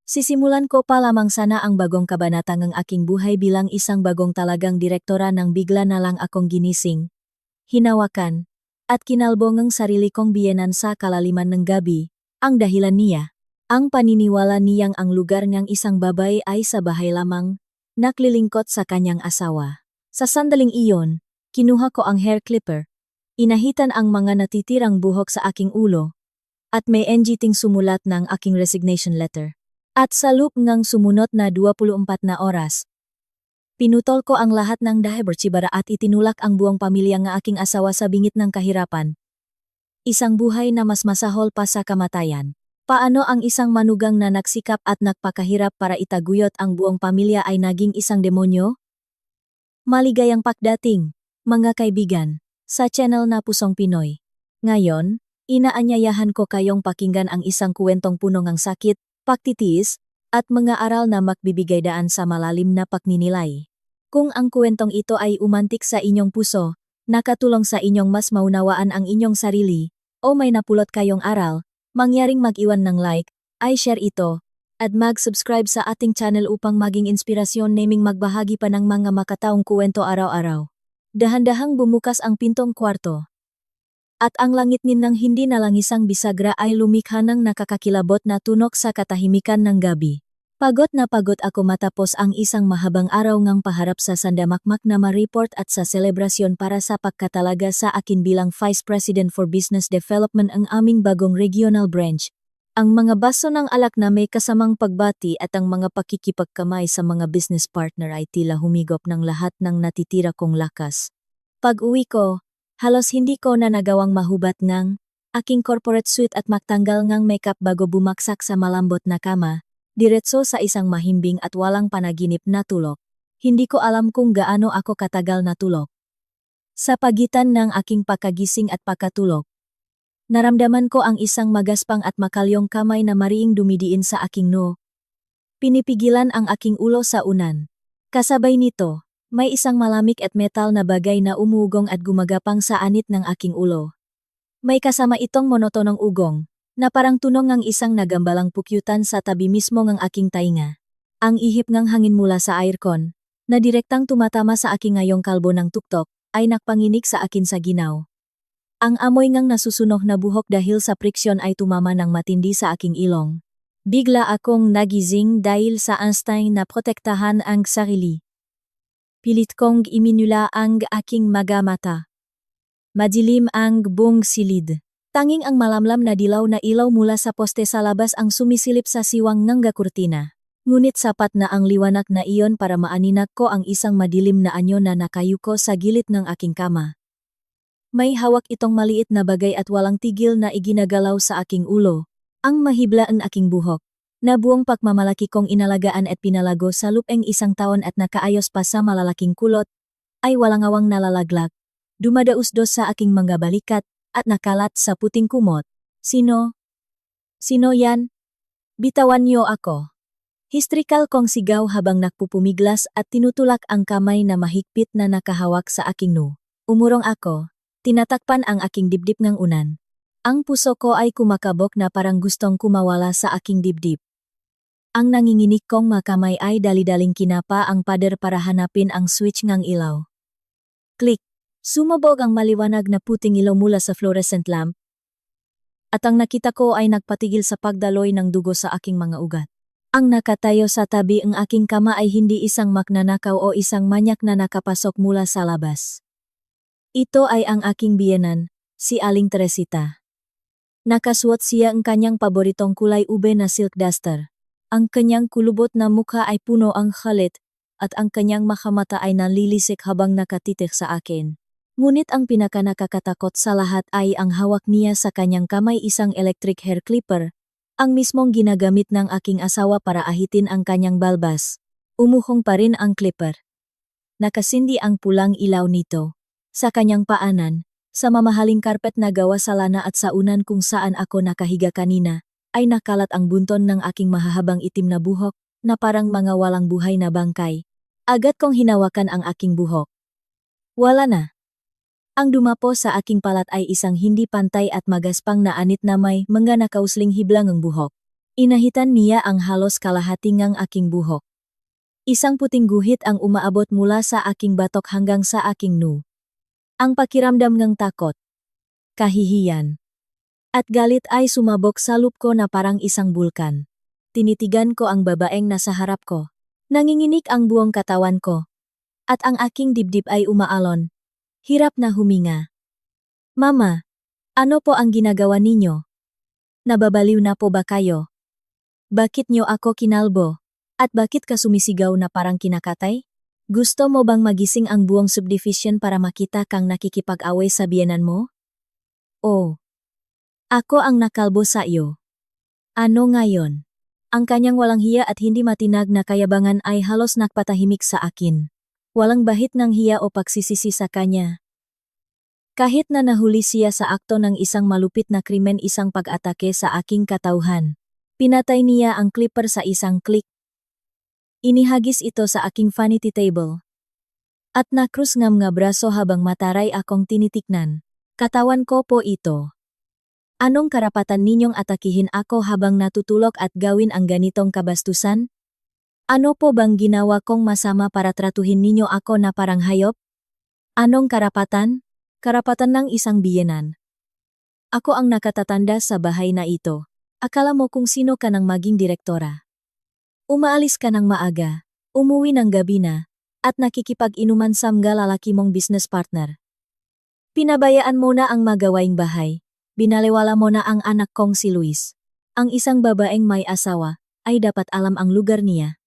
Sisimulan ko pa lamang sana ang bagong kabanata ng aking buhay bilang isang bagong talagang direktora nang bigla na lang akong ginising, hinawakan, at kinalbo ng sarili kong biyenan sa kalaliman ng gabi. Ang dahilan niya, ang paniniwala niyang ang lugar ng isang babae ay sa bahay lamang, naklilingkot sa kanyang asawa. Sa sandaling iyon, kinuha ko ang hair clipper, inahitan ang mga natitirang buhok sa aking ulo, at may NGting sumulat ng aking resignation letter. At sa loop ng sumunod na 24 na oras, pinutol ko ang lahat ng dahibertsibara at itinulak ang buong pamilya ng aking asawa sa bingit ng kahirapan. Isang buhay na mas masahol pa sa kamatayan. Paano ang isang manugang na nagsikap at nagpakahirap para itaguyod ang buong pamilya ay naging isang demonyo? Maligayang pagdating, mga kaibigan, sa channel na Pusong Pinoy. Ngayon, inaanyayahan ko kayong pakinggan ang isang kwentong puno ng sakit, pagtitiis, at mga aral na magbibigay daan sa malalim na pagninilay. Kung ang kwentong ito ay umantik sa inyong puso, nakatulong sa inyong mas maunawaan ang inyong sarili, o may napulot kayong aral, mangyaring mag-iwan ng like, ay share ito, at mag-subscribe sa ating channel upang maging inspirasyon naming magbahagi pa ng mga makataong kwento araw-araw. Dahan-dahang bumukas ang pintong kwarto. At ang langit ninang hindi nalangisang bisagra ay lumikha ng nakakakilabot na tunok sa katahimikan ng gabi. Pagod na pagod ako matapos ang isang mahabang araw ngang paharap sa sandamakmak na ma-report at sa selebrasyon para sa pagkatalaga sa akin bilang Vice President for Business Development ang aming bagong regional branch. Ang mga baso ng alak na may kasamang pagbati at ang mga pakikipagkamay sa mga business partner ay tila humigop ng lahat ng natitira kong lakas. Pag-uwi ko, halos hindi ko na nagawang mahubat ngang aking corporate suite at magtanggal ngang makeup bago bumaksak sa malambot na kama, diretso sa isang mahimbing at walang panaginip na tulog. Hindi ko alam kung gaano ako katagal natulog. Sa pagitan ng aking pagkagising at pagkatulog, naramdaman ko ang isang magaspang at makalyong kamay na mariing dumidiin sa aking noo. Pinipigilan ang aking ulo sa unan. Kasabay nito, may isang malamig at metal na bagay na umugong at gumagapang sa anit ng aking ulo. May kasama itong monotonong ugong, na parang tunong ng isang nagambalang pukyutan sa tabi mismo ng aking tainga. Ang ihip ng hangin mula sa aircon, na direktang tumatama sa aking ngayong kalbo ng tuktok, ay nakpanginig sa akin sa ginaw. Ang amoy ngang nasusunog na buhok dahil sa friksyon ay tumama ng matindi sa aking ilong. Bigla akong nagising dahil sa instinct na protektahan ang sarili. Pilit kong iminula ang aking mga mata. Madilim ang buong silid. Tanging ang malamlam na dilaw na ilaw mula sa poste sa labas ang sumisilip sa siwang ng kurtina. Ngunit sapat na ang liwanag na iyon para maaninag ko ang isang madilim na anyo na nakayuko sa gilid ng aking kama. May hawak itong maliit na bagay at walang tigil na iginagalaw sa aking ulo. Ang mahibla ang aking buhok, na buong pagmamalaki kong inalagaan at pinalago sa lupeng isang taon at nakaayos pa sa malalaking kulot, ay walangawang nalalaglag. Dumadausdos sa aking mga balikat, at nakalat sa puting kumot. Sino? Sino yan? Bitawan niyo ako. Histrikal kong sigaw habang nakpupumiglas at tinutulak ang kamay na mahigpit na nakahawak sa aking noo. Umurong ako, tinatakpan ang aking dibdib ng unan. Ang puso ko ay kumakabok na parang gustong kumawala sa aking dibdib. Ang nanginginig kong makamay ay dali-daling kinapa ang pader para hanapin ang switch ng ilaw. Click! Sumabog ang maliwanag na puting ilaw mula sa fluorescent lamp. At ang nakita ko ay nagpatigil sa pagdaloy ng dugo sa aking mga ugat. Ang nakatayo sa tabi ng aking kama ay hindi isang magnanakaw o isang manyak na nakapasok mula sa labas. Ito ay ang aking biyenan, si Aling Teresita. Nakasuot siya ang kanyang paboritong kulay ube na silk duster. Ang kanyang kulubot na mukha ay puno ang halit, at ang kanyang makamata ay nalilisik habang nakatitik sa akin. Ngunit ang pinakanakakatakot sa lahat ay ang hawak niya sa kanyang kamay isang electric hair clipper, ang mismong ginagamit ng aking asawa para ahitin ang kanyang balbas. Umuhong pa rin ang clipper. Nakasindi ang pulang ilaw nito. Sa kanyang paanan, sa mamahaling karpet na gawa sa lana at sa unan kung saan ako nakahiga kanina, ay nakalat ang bunton ng aking mahahabang itim na buhok, na parang mga walang buhay na bangkay. Agad kong hinawakan ang aking buhok. Wala na. Ang dumapo sa aking palat ay isang hindi pantay at magaspang na anit na may mga nakausling hiblang ang buhok. Inahitan niya ang halos kalahati ngang aking buhok. Isang puting guhit ang umaabot mula sa aking batok hanggang sa aking noo. Ang pakiramdam ng takot, kahihiyan, at galit ay sumabog sa lup ko na parang isang bulkan. Tinitigan ko ang babaeng nasa harap ko. Nanginginig ang buong katawan ko. At ang aking dibdib ay umaalon. Hirap na huminga. Mama, ano po ang ginagawa ninyo? Nababaliw na po ba kayo? Bakit nyo ako kinalbo? At bakit ka sumisigaw na parang kinakatay? Gusto mo bang magising ang buong subdivision para makita kang nakikipag-away sa biyenan mo? Oh, ako ang nakalbo sa iyo. Ano ngayon? Ang kanyang walang hiya at hindi matinag na kayabangan ay halos nakpatahimik sa akin. Walang bahit ng hiya o pagsisisi sa kanya. Kahit na nahuli siya sa akto ng isang malupit na krimen, isang pag-atake sa aking katauhan. Pinatay niya ang clipper sa isang click. Inihagis ito sa aking vanity table. At nakrus ngam nga braso habang mataray akong tinitiknan. Katawan ko po ito. Anong karapatan ninyong atakihin ako habang natutulog at gawin ang ganitong kabastusan? Ano po bang ginawa kong masama para tratuhin ninyo ako na parang hayop? Anong karapatan? Karapatan ng isang biyenan. Ako ang nakatatanda sa bahay na ito. Akala mo kung sino ka nang maging direktora. Umaalis ka ng maaga, umuwi ng gabi na, at nakikipag-inuman sa mga lalaki mong business partner. Pinabayaan mo na ang magawaing bahay. Binaliwala mo na ang anak kong si Luis. Ang isang babaeng may asawa ay dapat alam ang lugar niya.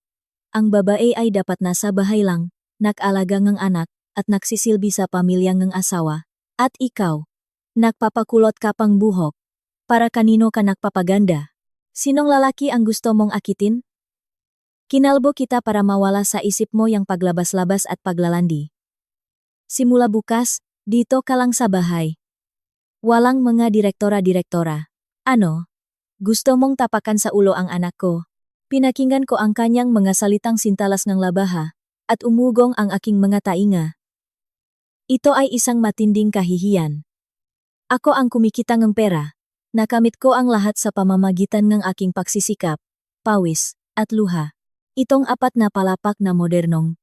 Ang babae ay dapat nasa bahay lang, nag-alaga ng anak, at nagsisilbi sa pamilyang ng asawa. At ikaw, nagpapakulot ka pang buhok. Para kanino ka nagpapaganda? Sinong lalaki ang gusto mong akitin? Kinalbo kita para mawala sa isip mo yung paglabas-labas at paglalandi. Simula bukas, dito ka lang sa bahay. Walang mga direktora-direktora. Ano? Gusto mong tapakan sa ulo ang anak ko? Pinakinggan ko ang kanyang mga salitang sintalas ng labaha, at umugong ang aking mga tainga. Ito ay isang matinding kahihiyan. Ako ang kumikita ng pera. Nakamit ko ang lahat sa pamamagitan ng aking pagsisikap, pawis, at luha. Itong apat na palapak na modernong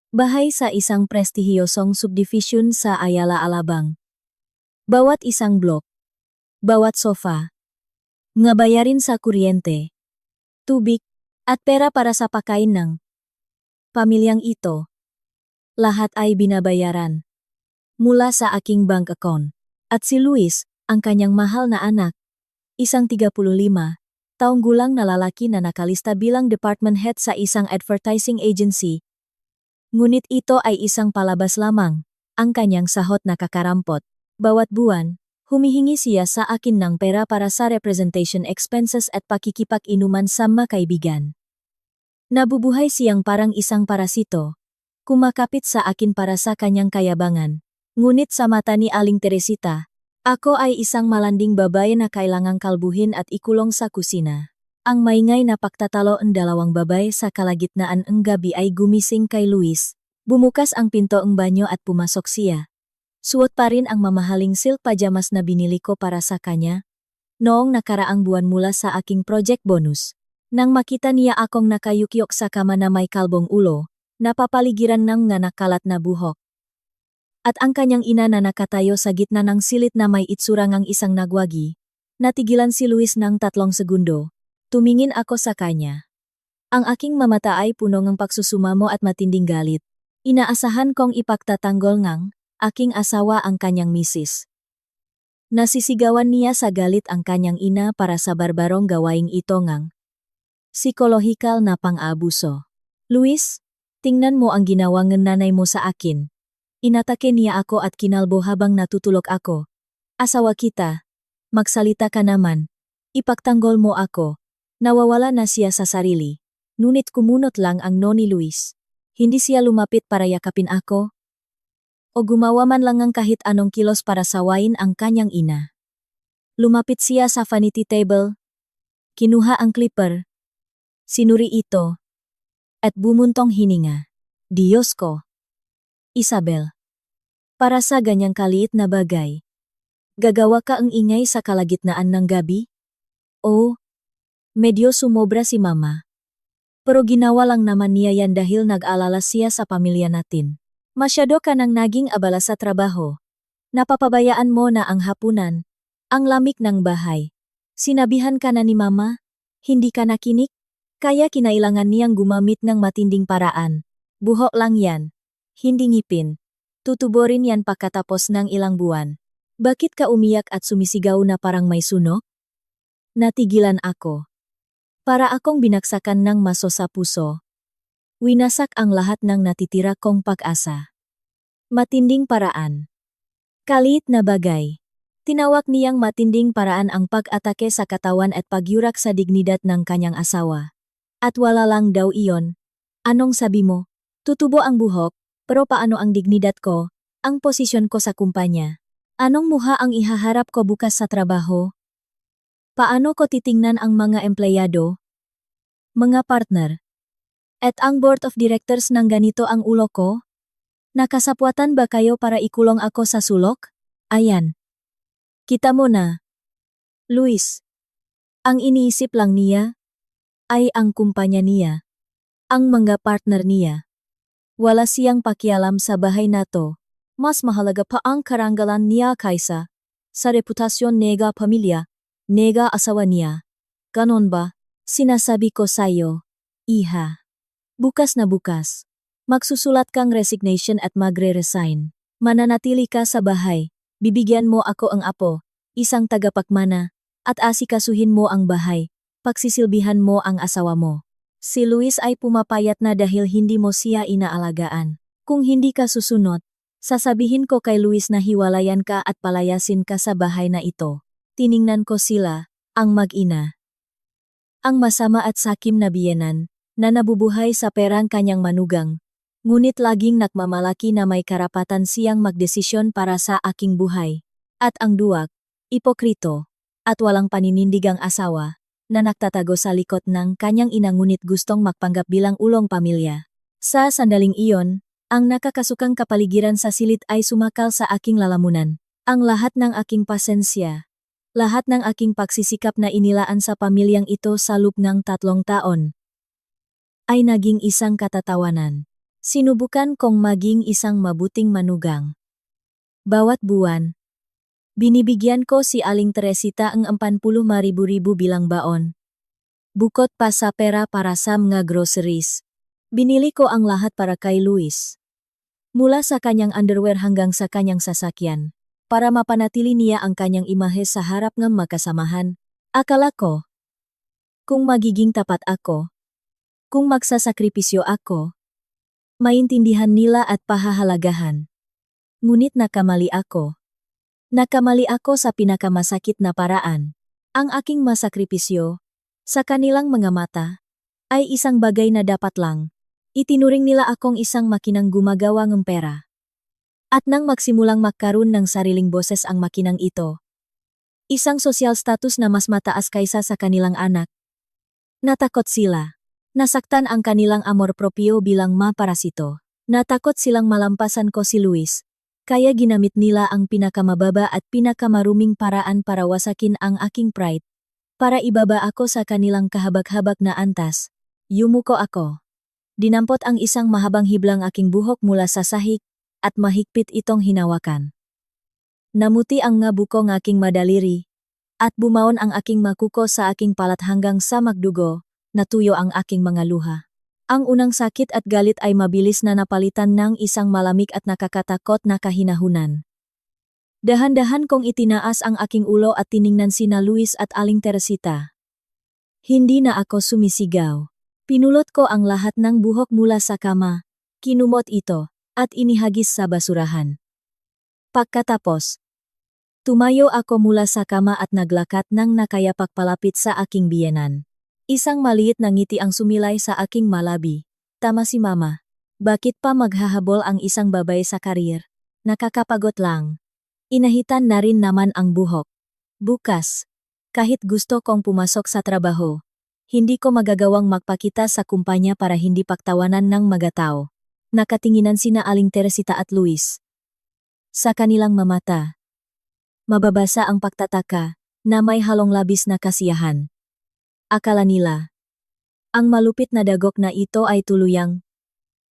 bahay sa isang prestihiyosong subdivision sa Ayala, Alabang. Bawat isang blok, bawat sofa, nga bayarin sa kuryente, tubig, at pera para sa pagkain ng pamilyang ito. Lahat ay binabayaran mula sa aking bank account. At si Luis, ang kanyang mahal na anak, isang 35 taong gulang na lalaki na nakalista bilang department head sa isang advertising agency. Ngunit ito ay isang palabas lamang, ang kanyang sahot na kakarampot. Bawat buwan, humihingi siya sa akin ng pera para sa representation expenses at pakikipag-inuman sa mga kaibigan. Nabubuhay siyang parang isang parasito, kumakapit sa akin para sa kanyang kayabangan. Ngunit sa mata ni Aling Teresita, ako ay isang malanding babae na kailangang kalbuhin at ikulong sa kusina. Ang maingay na pagtatalo ng dalawang babae sa kalagitnaan ng gabi ay gumising kay Luis. Bumukas ang pinto ng banyo at pumasok siya. Suot pa rin ang mamahaling silk pajamas na binili ko para sa kanya noong nakaraang buwan mula sa aking project bonus. Nang makita niya akong nakayukyok sa kama na may kalbong ulo, napapaligiran ng nga nakalat na buhok. At ang kanyang ina na nakatayo sa gitna ng silit na may itsura ngang isang nagwagi. Natigilan si Luis ng 3 segundo. Tumingin ako sa kanya. Ang aking mamata ay puno ng pagsusumamo at matinding galit. Inaasahan kong ipagtatanggol ngang aking asawa ang kanyang misis. Nasisigawan niya sa galit ang kanyang ina para sa barbarong gawaing ito ngang psikolohikal na pang-aabuso. Luis, tingnan mo ang ginawa ng nanay mo sa akin. Inatake niya ako at kinalbo habang natutulog ako. Asawa kita. Magsalita ka naman. Ipagtanggol mo ako. Nawawala na siya sa sarili. Ngunit kumunot lang ang noo ni Luis. Hindi siya lumapit para yakapin ako. O gumawa man lang ng kahit anong kilos para sawayin ang kanyang ina. Lumapit siya sa vanity table. Kinuha ang clipper. Sinuri ito. At bumuntong hininga. Diyos ko. Isabel. Para sa ganyang kaliit na bagay, gagawa ka ang ingay sa kalagitnaan ng gabi? Oh, Medyo sumobra si mama. Pero ginawa lang naman niya yan dahil nag-alala siya sa pamilya natin. Masyado ka nang naging abala sa trabaho. Napapabayaan mo na ang hapunan, ang lamig ng bahay. Sinabihan ka na ni mama, hindi ka nakinig? Kaya kinailangan niyang gumamit ng matinding paraan. Buhok lang yan. Hindi ngipin. Tutubo rin yan pagkatapos ng ilang buwan. Bakit ka umiyak at sumisigaw na parang may sunog? Natigilan ako. Para akong binaksakan ng maso sa puso. Winasak ang lahat ng natitira kong pag-asa. Matinding paraan. Kalit na bagay. Tinawag niyang matinding paraan ang pag-atake sa katawan at pagyurak sa dignidad ng kanyang asawa. At wala lang daw iyon. Anong sabi mo? Tutubo ang buhok, pero paano ang dignidad ko, ang posisyon ko sa kumpanya? Anong muha ang ihaharap ko bukas sa trabaho? Paano ko titingnan ang mga empleyado? Mga partner? At ang board of directors ng ganito ang ulo ko? Nakasapwatan ba kayo para ikulong ako sa sulok? Ayan. Kita mo na. Luis. Ang iniisip lang niya ay ang kumpanya niya. Ang mga partner niya. Wala siyang pakialam sa bahay na to. Mas mahalaga pa ang karangalan niya kaysa sa reputasyon nega pamilya, nega asawa niya. Ganon ba? Sinasabi ko sa'yo, iha. Bukas na bukas. Magsusulat kang resignation at magre-resign. Mananatili ka sa bahay. Bibigyan mo ako ang apo, isang tagapagmana, at asikasuhin mo ang bahay. Pagsisilbihan mo ang asawa mo. Si Luis ay pumapayat na dahil hindi mo siya inaalagaan. Kung hindi ka susunod, sasabihin ko kay Luis na hiwalayan ka at palayasin ka sa bahay na ito. Tiningnan ko sila, ang mag-ina. Ang masama at sakim na biyenan, na nabubuhay sa perang kanyang manugang. Ngunit laging nagmamalaki na may karapatan siyang magdesisyon para sa aking buhay. At ang duwag, ipokrito, at walang paninindigang asawa, na nagtatago sa likod ng kanyang ina ngunit gustong magpanggap bilang ulong pamilya. Sa sandaling iyon, ang nakakasukang kapaligiran sa silid ay sumakal sa aking lalamunan. Ang lahat ng aking pasensya, lahat ng aking pagsisikap na inilaan sa pamilyang ito sa loob ng 3 taon, ay naging isang katatawanan. Sinubukan kong maging isang mabuting manugang. Bawat buwan, binibigyan ko si Aling Teresita ang 40,000 bilang baon. Bukod pa sa pera para sa mga groceries, binili ko ang lahat para kay Luis. Mula sa kanyang underwear hanggang sa kanyang sasakyan, para mapanatili niya ang kanyang imahe sa harap ng magkasamahan. Akala ko, kung magiging tapat ako, kung magsasakripisyo ako, maintindihan nila at pahahalagahan. Ngunit nakamali ako. Nakamali ako sa pinakamasakit na paraan. Ang aking masakripisyo, sa kanilang mga mata, ay isang bagay na dapat lang. Itinuring nila akong isang makinang gumagawa ng pera. At nang magsimulang magkaroon ng sariling boses ang makinang ito, isang social status na mas mataas kaysa sa kanilang anak, natakot sila. Nasaktan ang kanilang amor propio bilang maparasito. Natakot silang malampasan ko si Luis. Kaya ginamit nila ang pinakamababa at pinakamaruming paraan para wasakin ang aking pride. Para ibaba ako sa kanilang kahabag-habag na antas. Yumuko ako. Dinampot ang isang mahabang hiblang aking buhok mula sa sahig at mahigpit itong hinawakan. Namuti ang nga buko ng aking madaliri at bumaon ang aking makuko sa aking palat hanggang sa magdugo. Natuyo ang aking mga luha. Ang unang sakit at galit ay mabilis na napalitan ng isang malamig at nakakatakot na kahinahunan. Dahan-dahan kong itinaas ang aking ulo at tiningnan sina Luis at Aling Teresita. Hindi na ako sumisigaw. Pinulot ko ang lahat ng buhok mula sa kama, kinumot ito, at inihagis sa basurahan. Pagkatapos, tumayo ako mula sa kama at naglakat ng nakayapak palapit sa aking biyenan. Isang maliit na ngiti ang sumilay sa aking malabi. Tama si mama. Bakit pa maghahabol ang isang babae sa karir? Nakakapagod lang. Inahitan na rin naman ang buhok. Bukas, kahit gusto kong pumasok sa trabaho, hindi ko magagawang magpakita sa kumpanya para hindi pagtawanan ng mga tao. Nakatinginan sina Aling Teresita at Luis. Sa kanilang mamata, mababasa ang pagtataka na may halong labis na kasiyahan. Akala nila, ang malupit na dagok na ito ay tuluyang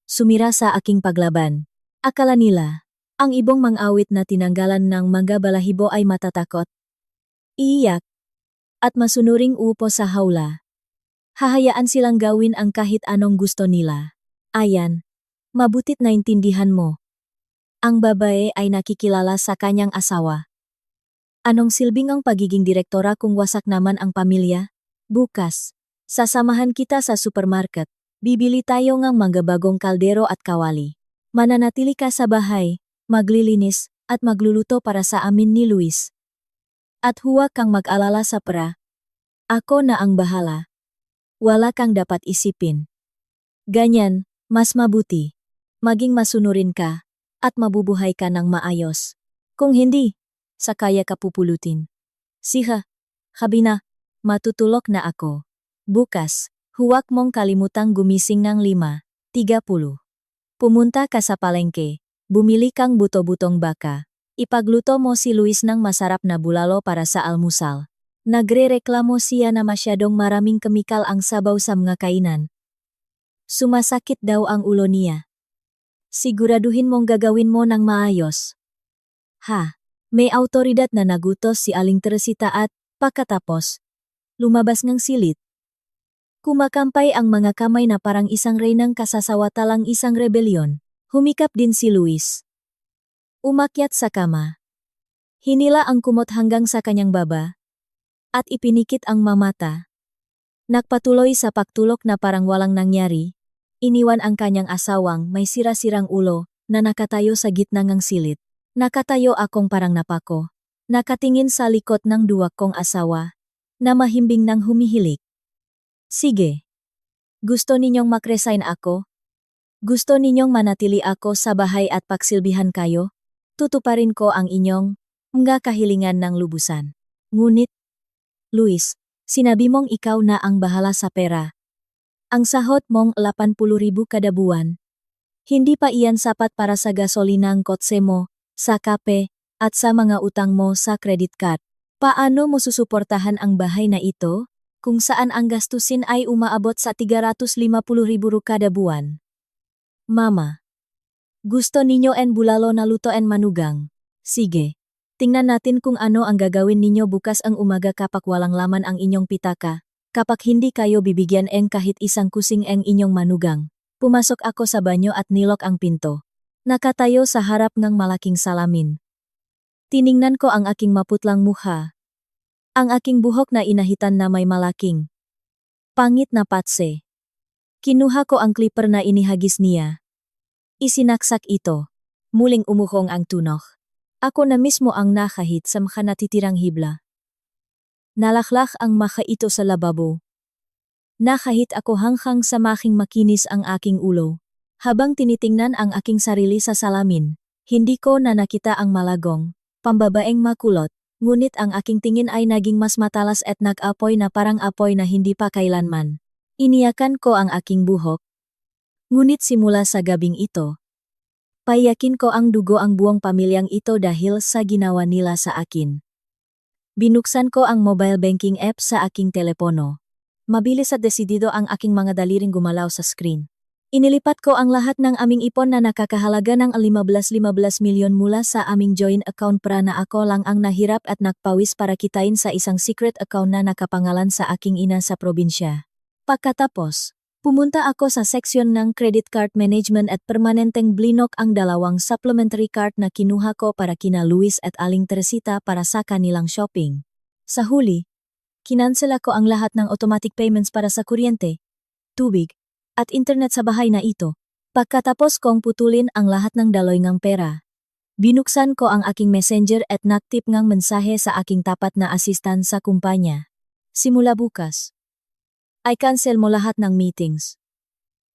sumira sa aking paglaban. Akala nila, ang ibong mang-awit na tinanggalan ng mga balahibo ay matatakot, iiyak, at masunuring upo sa hawla. Hahayaan silang gawin ang kahit anong gusto nila. Ayan, mabutit naintindihan mo. Ang babae ay nakikilala sa kanyang asawa. Anong silbing ang pagiging direktora kung wasak naman ang pamilya? Bukas, sasamahan kita sa supermarket. Bibili tayo ng mga bagong kaldero at kawali. Mananatili ka sa bahay, maglilinis, at magluluto para sa amin ni Luis. At huwag kang mag-alala sa pera. Ako na ang bahala. Wala kang dapat isipin. Ganyan, mas mabuti. Maging masunurin ka, at mabubuhay ka ng maayos. Kung hindi, sakaya ka pupulutin. Siha, kabina, matutulog na ako. Bukas, huwag mong kalimutang gumising ng 5:30. Pumunta ka sa palengke, bumili kang buto-butong baka. Ipagluto mo si Luis ng masarap na bulalo para sa almusal. Nagre-reklamo siya na masyadong maraming kemikal ang sabaw sa mga kainan. Sumasakit daw ang ulo niya. Siguraduhin mong gagawin mo ng maayos. May autoridad na nagutos si Aling Teresita at, pagkatapos, lumabas ng silid. Kumakampay ang mga kamay na parang isang reynang kasasawatalang isang rebelyon. Humikap din si Luis. Umakyat sa kama. Hinila ang kumot hanggang sa kanyang baba, at ipinikit ang mamata. Nagpatuloy sa pagtulog na parang walang nangyari. Iniwan ang kanyang asawang may sira-sirang ulo na nakatayo sa gitna ng silid. Nakatayo akong parang napako. Nakatingin sa likod ng duwag kong asawa na mahimbing nang humihilik. Sige. Gusto ninyong makresign ako? Gusto ninyong manatili ako sa bahay at pagsilbihan kayo? Tutuparin ko ang inyong mga kahilingan ng lubusan. Ngunit, Luis, sinabi mong ikaw na ang bahala sa pera. Ang sahod mong 80,000 kada buwan. Hindi pa iyan sapat para sa gasolina ng kotse mo, sa kape, at sa mga utang mo sa credit card. Paano mo susuportahan ang bahay na ito, kung saan ang gastusin ay umaabot sa 350,000 kada buwan? Mama, gusto ninyo en bulalo na luto en manugang? Sige, tingnan natin kung ano ang gagawin ninyo bukas ang umaga kapag walang laman ang inyong pitaka. Kapag hindi kayo bibigyan eng kahit isang kusing eng inyong manugang. Pumasok ako sa banyo at nilok ang pinto. Nakatayo sa harap ng malaking salamin. Tiningnan ko ang aking maputlang mukha. Ang aking buhok na inahitan na may malaking pangit na patse. Kinuha ko ang clipper na inihagis niya. Isinaksak ito. Muling umuhong ang tunok. Ako na mismo ang nakahit sa mga natitirang hibla. Nalaklak ang maka ito sa lababo. Nakahit ako hanggang sa making makinis ang aking ulo. Habang tinitingnan ang aking sarili sa salamin, hindi ko na nakita ang malagong, pambabaeng makulot, ngunit ang aking tingin ay naging mas matalas at nag-apoy na parang apoy na hindi pa kailanman. Iniyakan ko ang aking buhok. Ngunit simula sa gabing ito, payakin ko ang dugo ang buong pamilyang ito dahil sa ginawa nila sa akin. Binuksan ko ang mobile banking app sa aking telepono. Mabilis at desidido ang aking mga daliring gumalaw sa screen. Inilipat ko ang lahat ng aming ipon na nakakahalaga ng 15 milyon mula sa aming joint account para na ako lang ang nahirap at nagpawis para kitain sa isang secret account na nakapangalan sa aking ina sa probinsya. Pagkatapos, pumunta ako sa seksyon ng credit card management at permanenteng blinok ang dalawang supplementary card na kinuha ko para kina Luis at Aling Teresita para sa kanilang shopping. Sa huli, kinansela ko ang lahat ng automatic payments para sa kuryente, tubig, at internet sa bahay na ito. Pagkatapos kong putulin ang lahat ng daloy ng pera, binuksan ko ang aking messenger at naktip ng mensahe sa aking tapat na asistan sa kumpanya. Simula bukas, I cancel mo lahat ng meetings.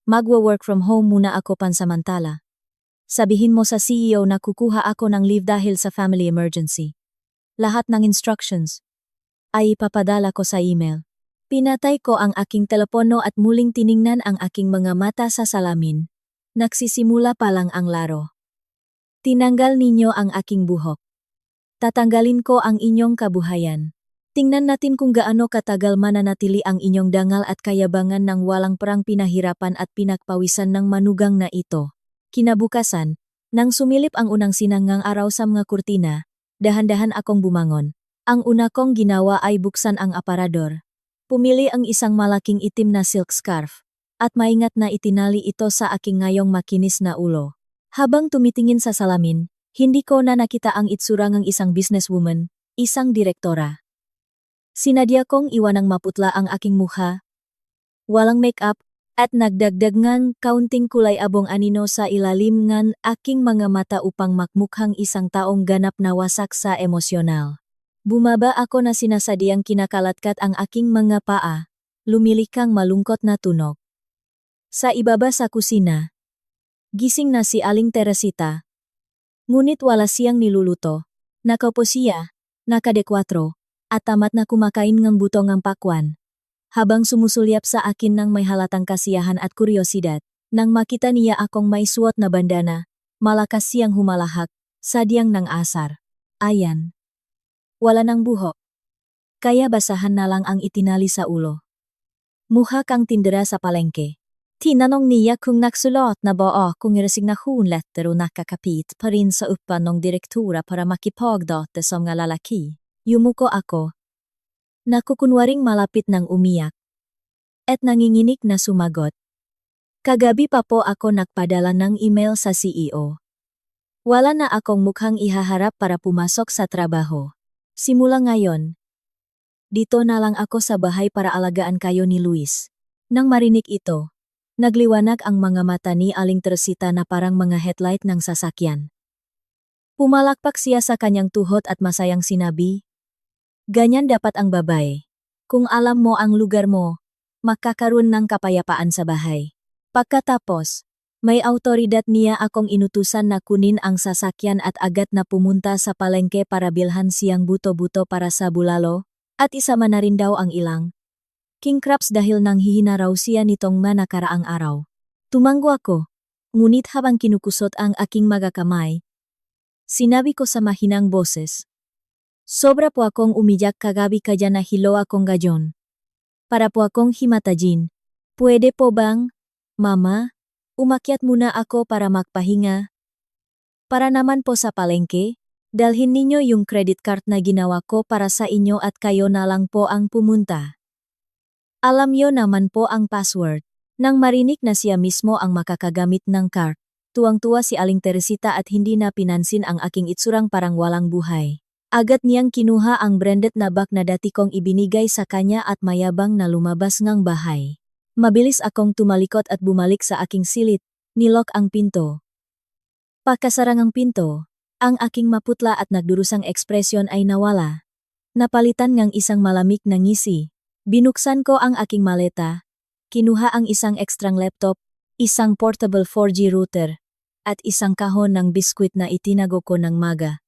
Magwa-work from home muna ako pansamantala. Sabihin mo sa CEO na kukuha ako ng leave dahil sa family emergency. Lahat ng instructions ay ipapadala ko sa email. Pinatay ko ang aking telepono at muling tiningnan ang aking mga mata sa salamin. Nagsisimula pa lang ang laro. Tinanggal ninyo ang aking buhok. Tatanggalin ko ang inyong kabuhayan. Tingnan natin kung gaano katagal mananatili ang inyong dangal at kayabangan ng walang perang pinahirapan at pinagpawisan ng manugang na ito. Kinabukasan, nang sumilip ang unang sinangang araw sa mga kurtina, dahan-dahan akong bumangon. Ang una kong ginawa ay buksan ang aparador. Pumili ang isang malaking itim na silk scarf, at maingat na itinali ito sa aking ngayong makinis na ulo. Habang tumitingin sa salamin, hindi ko na nakita ang itsura ng isang businesswoman, isang direktora. Sinadya kong iwanang maputla ang aking mukha, walang make-up, at nagdagdag ngang kaunting kulay abong anino sa ilalim ngan aking mga mata upang makmukhang isang taong ganap na wasak sa emosyonal. Bumaba ako na sinasadyang kinakalatkat ang aking mga paa, lumilikang malungkot na tunog. Sa ibaba sa kusina, gising na si Aling Teresita. Ngunit wala siyang niluluto. Nakaupo siya, nakadekwatro, at tamat na kumakain ng butong ng pakwan. Habang sumusulyap sa akin ng may halatang kasiyahan at kuryosidad, nang makita niya akong may suot na bandana, malakas siyang humalahak, sadyang ng asar. Ayan. Wala ng buhok. Kaya basahan na lang ang itinali sa ulo. Mukha kang tindera sa palengke. Tinanong niya kung naksulat na ba kung resignation letter o nakakapit pa rin sa upan ng direktura para makipagdate sa mga lalaki. Yumuko ako. Nakukunwaring malapit ng umiyak. At nanginginig na sumagot. Kagabi pa po ako nagpadala ng email sa CEO. Wala na akong mukhang ihaharap para pumasok sa trabaho. Simula ngayon, dito na lang ako sa bahay para alagaan kayo ni Luis. Nang marinig ito, nagliwanag ang mga mata ni Aling Teresita na parang mga headlight ng sasakyan. Pumalakpak siya sa kanyang tuhod at masayang sinabi, "Ganyan dapat ang babae. Kung alam mo ang lugar mo, makakaroon ng kapayapaan sa bahay." Pagkatapos, may autoridad niya akong inutusan na kunin ang sasakyan at agad na pumunta sa palengke para bilhan siyang buto-buto para sa bulalo, at isama na rin daw ang ilang king crabs dahil nang hihina raw siya nitong nakaraang araw. Tumanggo ako, ngunit habang kinukusot ang aking mga kamay, sinabi ko sa mahinang boses, "Sobra po akong umiyak kagabi kaya nahilo akong gayon. Para po akong himatajin. Pwede po bang, Mama, umakyat muna ako para magpahinga? Para naman po sa palengke, dalhin ninyo yung credit card na ginawa ko para sa inyo at kayo na lang po ang pumunta. Alam niyo naman po ang password." Nang marinig na siya mismo ang makakagamit ng card, tuwang-tuwa si Aling Teresita at hindi na pinansin ang aking itsurang parang walang buhay. Agad niyang kinuha ang branded na bag na dati kong ibinigay sa kanya at mayabang na lumabas ngang bahay. Mabilis akong tumalikot at bumalik sa aking silid, nilok ang pinto. Pagkasarang ang pinto, ang aking maputla at nagdurusang ekspresyon ay nawala. Napalitan ngang isang malamig na ngisi. Binuksan ko ang aking maleta, kinuha ang isang ekstrang laptop, isang portable 4G router, at isang kahon ng biskwit na itinago ko ng maga.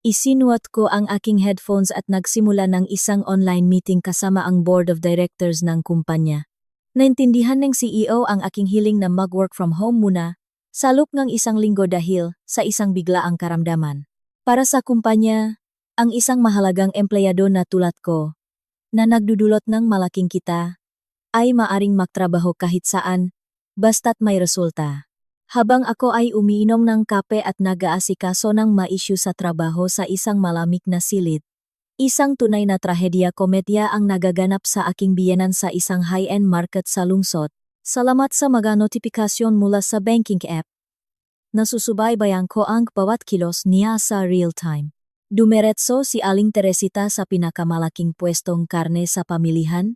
Isinuot ko ang aking headphones at nagsimula ng isang online meeting kasama ang board of directors ng kumpanya. Naintindihan ng CEO ang aking hiling na mag-work from home muna, sa loob ng isang linggo dahil sa isang biglaang karamdaman. Para sa kumpanya, ang isang mahalagang empleyado na tulad ko, na nagdudulot ng malaking kita, ay maaring magtrabaho kahit saan, basta't may resulta. Habang ako ay umiinom ng kape at nag-aasikaso ng ma-issue sa trabaho sa isang malamig na silid, isang tunay na trahedya-komedya ang nagaganap sa aking biyenan sa isang high-end market sa lungsod. Salamat sa mga notifikasyon mula sa banking app. Nasusubaybayan ko ang bawat kilos niya sa real-time. Dumiretso si Aling Teresita sa pinakamalaking pwestong karne sa pamilihan,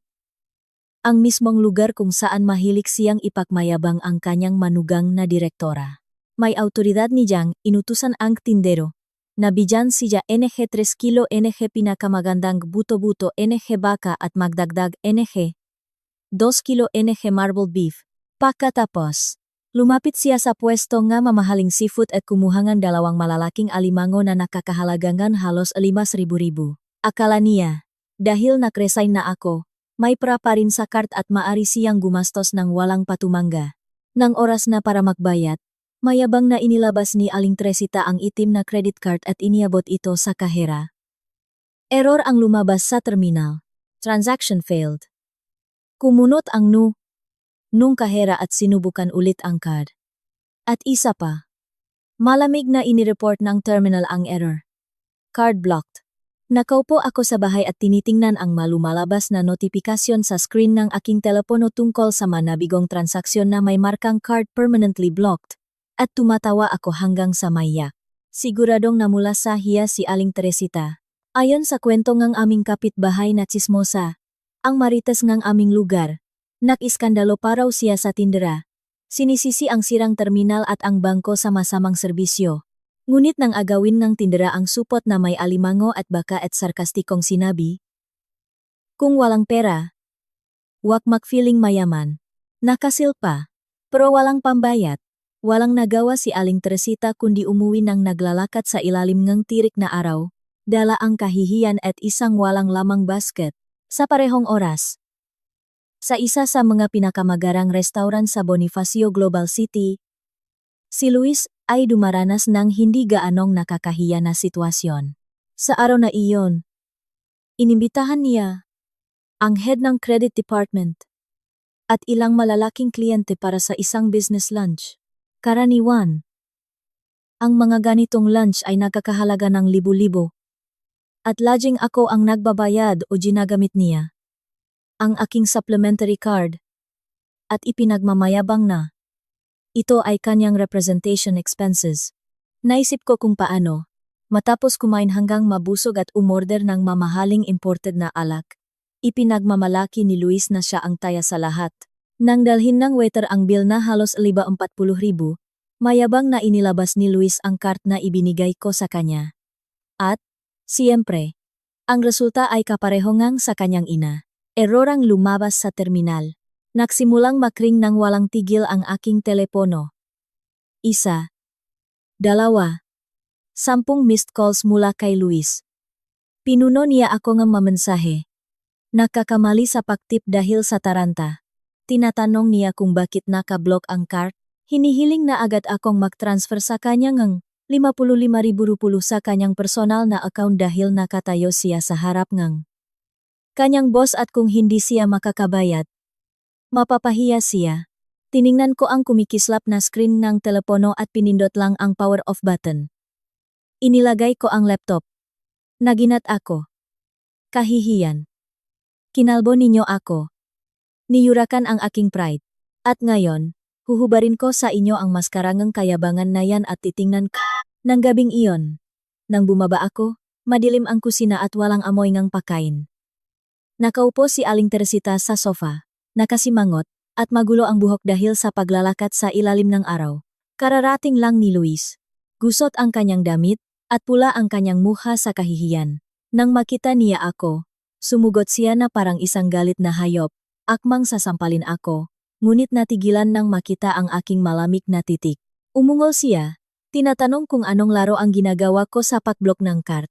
ang mismong lugar kung saan mahilig siyang ipagmayabang ang kanyang manugang na direktora. May autoridad niyang inutusan ang tindero, na bigyan siya NG 3 kilo NG pinakamagandang buto-buto NG baka at magdagdag NG 2 kilo NG marble beef. Pagkatapos, lumapit siya sa pwesto nga mamahaling seafood at kumuhangan dalawang malalaking alimango na nakakahalagangan halos 5,000. Akala niya, dahil nakresign na ako, may pra pa rin sa cart at maari siyang gumastos ng walang patumangga. Nang oras na para magbayad, mayabang na inilabas ni Aling Teresita ang itim na credit card at iniabot ito sa kahera. Error ang lumabas sa terminal. Transaction failed. Kumunot ang nung kahera at sinubukan ulit ang card. At isa pa. Malamig na inireport ng terminal ang error. Card blocked. Nakaupo ako sa bahay at tinitingnan ang lumalabas na notifikasyon sa screen ng aking telepono tungkol sa manabigong transaksyon na may markang card permanently blocked. At tumatawa ako hanggang sa maiyak. Siguradong namula sa hiya si Aling Teresita. Ayon sa kwento ng aming kapitbahay na tsismosa, ang marites ng aming lugar, nakiskandalo pa raw siya sa tindera. Sinisisi ang sirang terminal at ang bangko sa masamang serbisyo. Ngunit nang agawin ng tindera ang supot na may alimango at baka at sarkastikong sinabi, "Kung walang pera, wag mag-feeling mayaman. Nakasilpa, pero walang pambayat." Walang nagawa si Aling Teresita kundi umuwi nang naglalakad sa ilalim ng tirik na araw, dala ang kahihiyan at isang walang lamang basket. Sa parehong oras, sa isa sa mga pinakamagarang restaurant sa Bonifacio Global City, si Luis ay dumaranas ng hindi gaanong nakakahiya na sitwasyon. Sa araw na iyon, inimbitahan niya ang head ng credit department at ilang malalaking kliyente para sa isang business lunch. Karaniwan, ang mga ganitong lunch ay nagkakahalaga ng libo-libo. At laging ako ang nagbabayad o ginagamit niya ang aking supplementary card at ipinagmamayabang na ito ay kanyang representation expenses. Naisip ko kung paano, matapos kumain hanggang mabusog at umorder ng mamahaling imported na alak, ipinagmamalaki ni Luis na siya ang taya sa lahat. Nang dalhin ng waiter ang bill na halos 40,000, mayabang na inilabas ni Luis ang card na ibinigay ko sa kanya. At, siyempre, ang resulta ay kapareho ngang sa kanyang ina. Errorang lumabas sa terminal. Nagsimulang makring nang walang tigil ang aking telepono. 1, 2, 10 missed calls mula kay Luis. Pinuno niya ako ng mamensahe. Nakakamali sa pagtip dahil sa taranta. Tinatanong niya kung bakit naka-block ang card. Hinihiling na agad akong mag-transfer sa kanya ng 55,000 sa kanyang personal na account dahil nakatayo siya sa harap ng kanyang boss at kung hindi siya makakabayad, mapapahiya siya. Tiningnan ko ang kumikislap na screen ng telepono at pinindot lang ang power off button. Inilagay ko ang laptop. Naginat ako. Kahihiyan. Kinalbo ninyo ako. Niyurakan ang aking pride. At ngayon, huhubarin ko sa inyo ang maskarangang kayabangan na yan at titingnan ko. Nang gabing iyon, nang bumaba ako, madilim ang kusina at walang amoy ngang pakain. Nakaupo si Aling Teresita sa sofa, nakasimangot, at magulo ang buhok dahil sa paglalakad sa ilalim ng araw. Kararating lang ni Luis. Gusot ang kanyang damit, at pula ang kanyang mukha sa kahihiyan. Nang makita niya ako, sumugot siya na parang isang galit na hayop. Akmang sasampalin ako, ngunit natigilan nang makita ang aking malamig na titik. Umungol siya, tinatanong kung anong laro ang ginagawa ko sa pag-block ng card,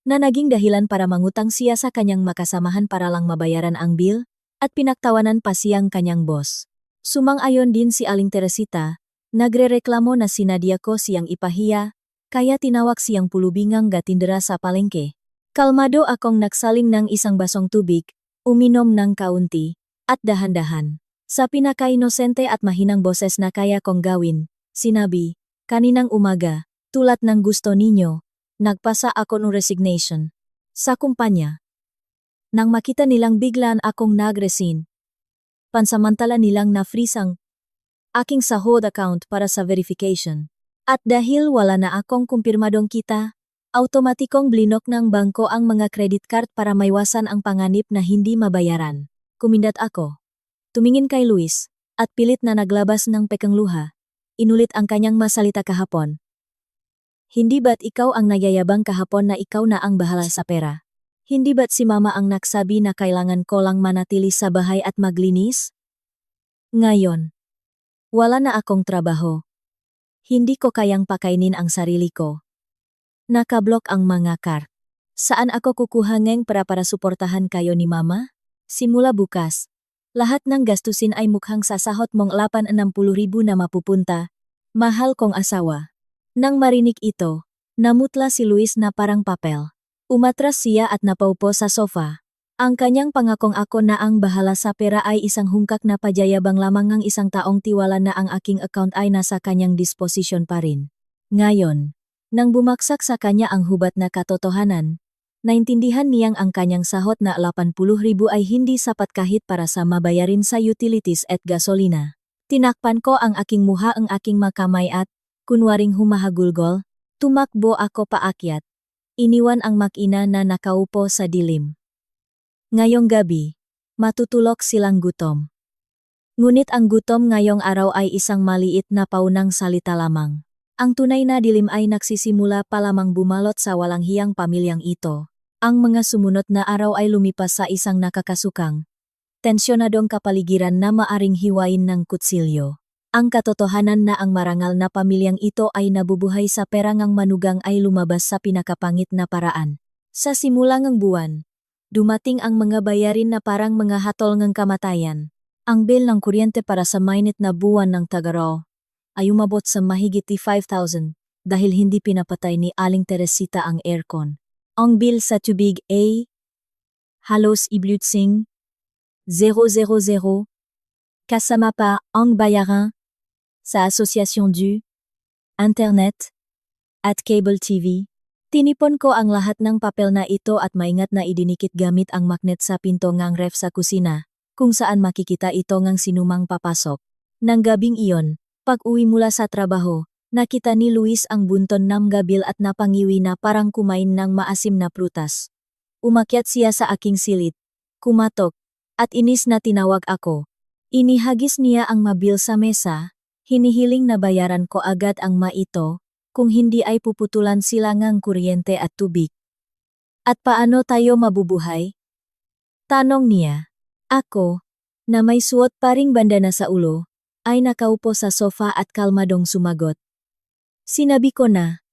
na naging dahilan para mangutang siya sa kanyang makasamahan para lang mabayaran ang bill, at pinaktawanan pa siyang kanyang boss. Sumang-ayon din si Aling Teresita, nagrereklamo na sinadya ko siyang ipahiya, kaya tinawag siyang pulubingang gatindera sa palengke. Kalmado akong nagsaling ng isang basong tubig, uminom ng kaunti, at dahan-dahan. Sa pinaka-inosente at mahinang boses na kaya kong gawin, sinabi, "Kaninang umaga, tulad ng gusto ninyo, nagpasa ako ng resignation sa kumpanya." Nang makita nilang biglaan akong nag-resign, pansamantala nilang na-freeze ang aking sahod account para sa verification. At dahil wala na akong kumpirmadong kita, automatikong blinok ng bangko ang mga credit card para maiwasan ang panganib na hindi mabayaran. Kumindat ako. Tumingin kay Luis, at pilit na naglabas ng pekang luha. Inulit ang kanyang masalita kahapon. "Hindi ba't ikaw ang nagyayabang kahapon na ikaw na ang bahala sa pera? Hindi ba't si mama ang nagsabi na kailangan ko lang manatili sa bahay at maglinis? Ngayon, wala na akong trabaho. Hindi ko kayang pakainin ang sarili ko. Nakablock ang mga card. Saan ako kukuha ng para suportahan kayo ni mama? Simula bukas, lahat ng gastusin ay mukhang sasahot mong 60,000 na mapupunta, mahal kong asawa." Nang marinig ito, namutla si Luis na parang papel. Umatras siya at napaupo sa sofa. Ang kanyang pangakong ako na ang bahala sa pera ay isang hungkak na pajayabang lamang ng isang taong tiwala na ang aking account ay nasa kanyang disposisyon pa rin. Ngayon, nang bumaksak sa kanya ang hubat na katotohanan, naintindihan niyang ang kanyang sahot na 80,000 ay hindi sapat kahit para sa mabayarin sa utilities at gasolina. Tinakpan ko ang aking muha ang aking makamay at, kunwaring humahagulgol, tumakbo ako paakyat. Iniwan ang makina na nakaupo sa dilim. Ngayong gabi, matutulog silang gutom. Ngunit ang gutom ngayong araw ay isang maliit na paunang salita lamang. Ang tunay na dilim ay nagsisimula pa lamang bumalot sa walang hiyang pamilyang ito. Ang mga sumunod na araw ay lumipas sa isang nakakasukang, tensyonadong kapaligiran na maaring hiwain ng kutsilyo. Ang katotohanan na ang marangal na pamilyang ito ay nabubuhay sa perangang manugang ay lumabas sa pinakapangit na paraan. Sa simula ng buwan, dumating ang mga bayarin na parang mga hatol ng kamatayan. Ang bill ng kuryente para sa mainit na buwan ng Tagaraw ay umabot sa mahigit 5,000 dahil hindi pinapatay ni Aling Teresita ang aircon. Ang bill sa tubig ay halos iblutsing 000, kasama pa ang bayaran sa Asosyasyon du Internet at Cable TV. Tinipon ko ang lahat ng papel na ito at maingat na idinikit gamit ang magnet sa pinto ngang ref sa kusina, kung saan makikita ito ngang sinumang papasok. Nang gabing iyon, pag-uwi mula sa trabaho, nakita ni Luis ang bunton ng gabil at napangiwi na parang kumain ng maasim na prutas. Umakyat siya sa aking silid, kumatok, at inis na tinawag ako. Inihagis niya ang mabil sa mesa, hinihiling na bayaran ko agad ang maito, kung hindi ay puputulan sila ngang kuryente at tubig. At paano tayo mabubuhay? Tanong niya. Ako, na may suot pa ring bandana sa ulo, ay nakaupo sa sofa at kalmadong sumagot. Sinabi ko na,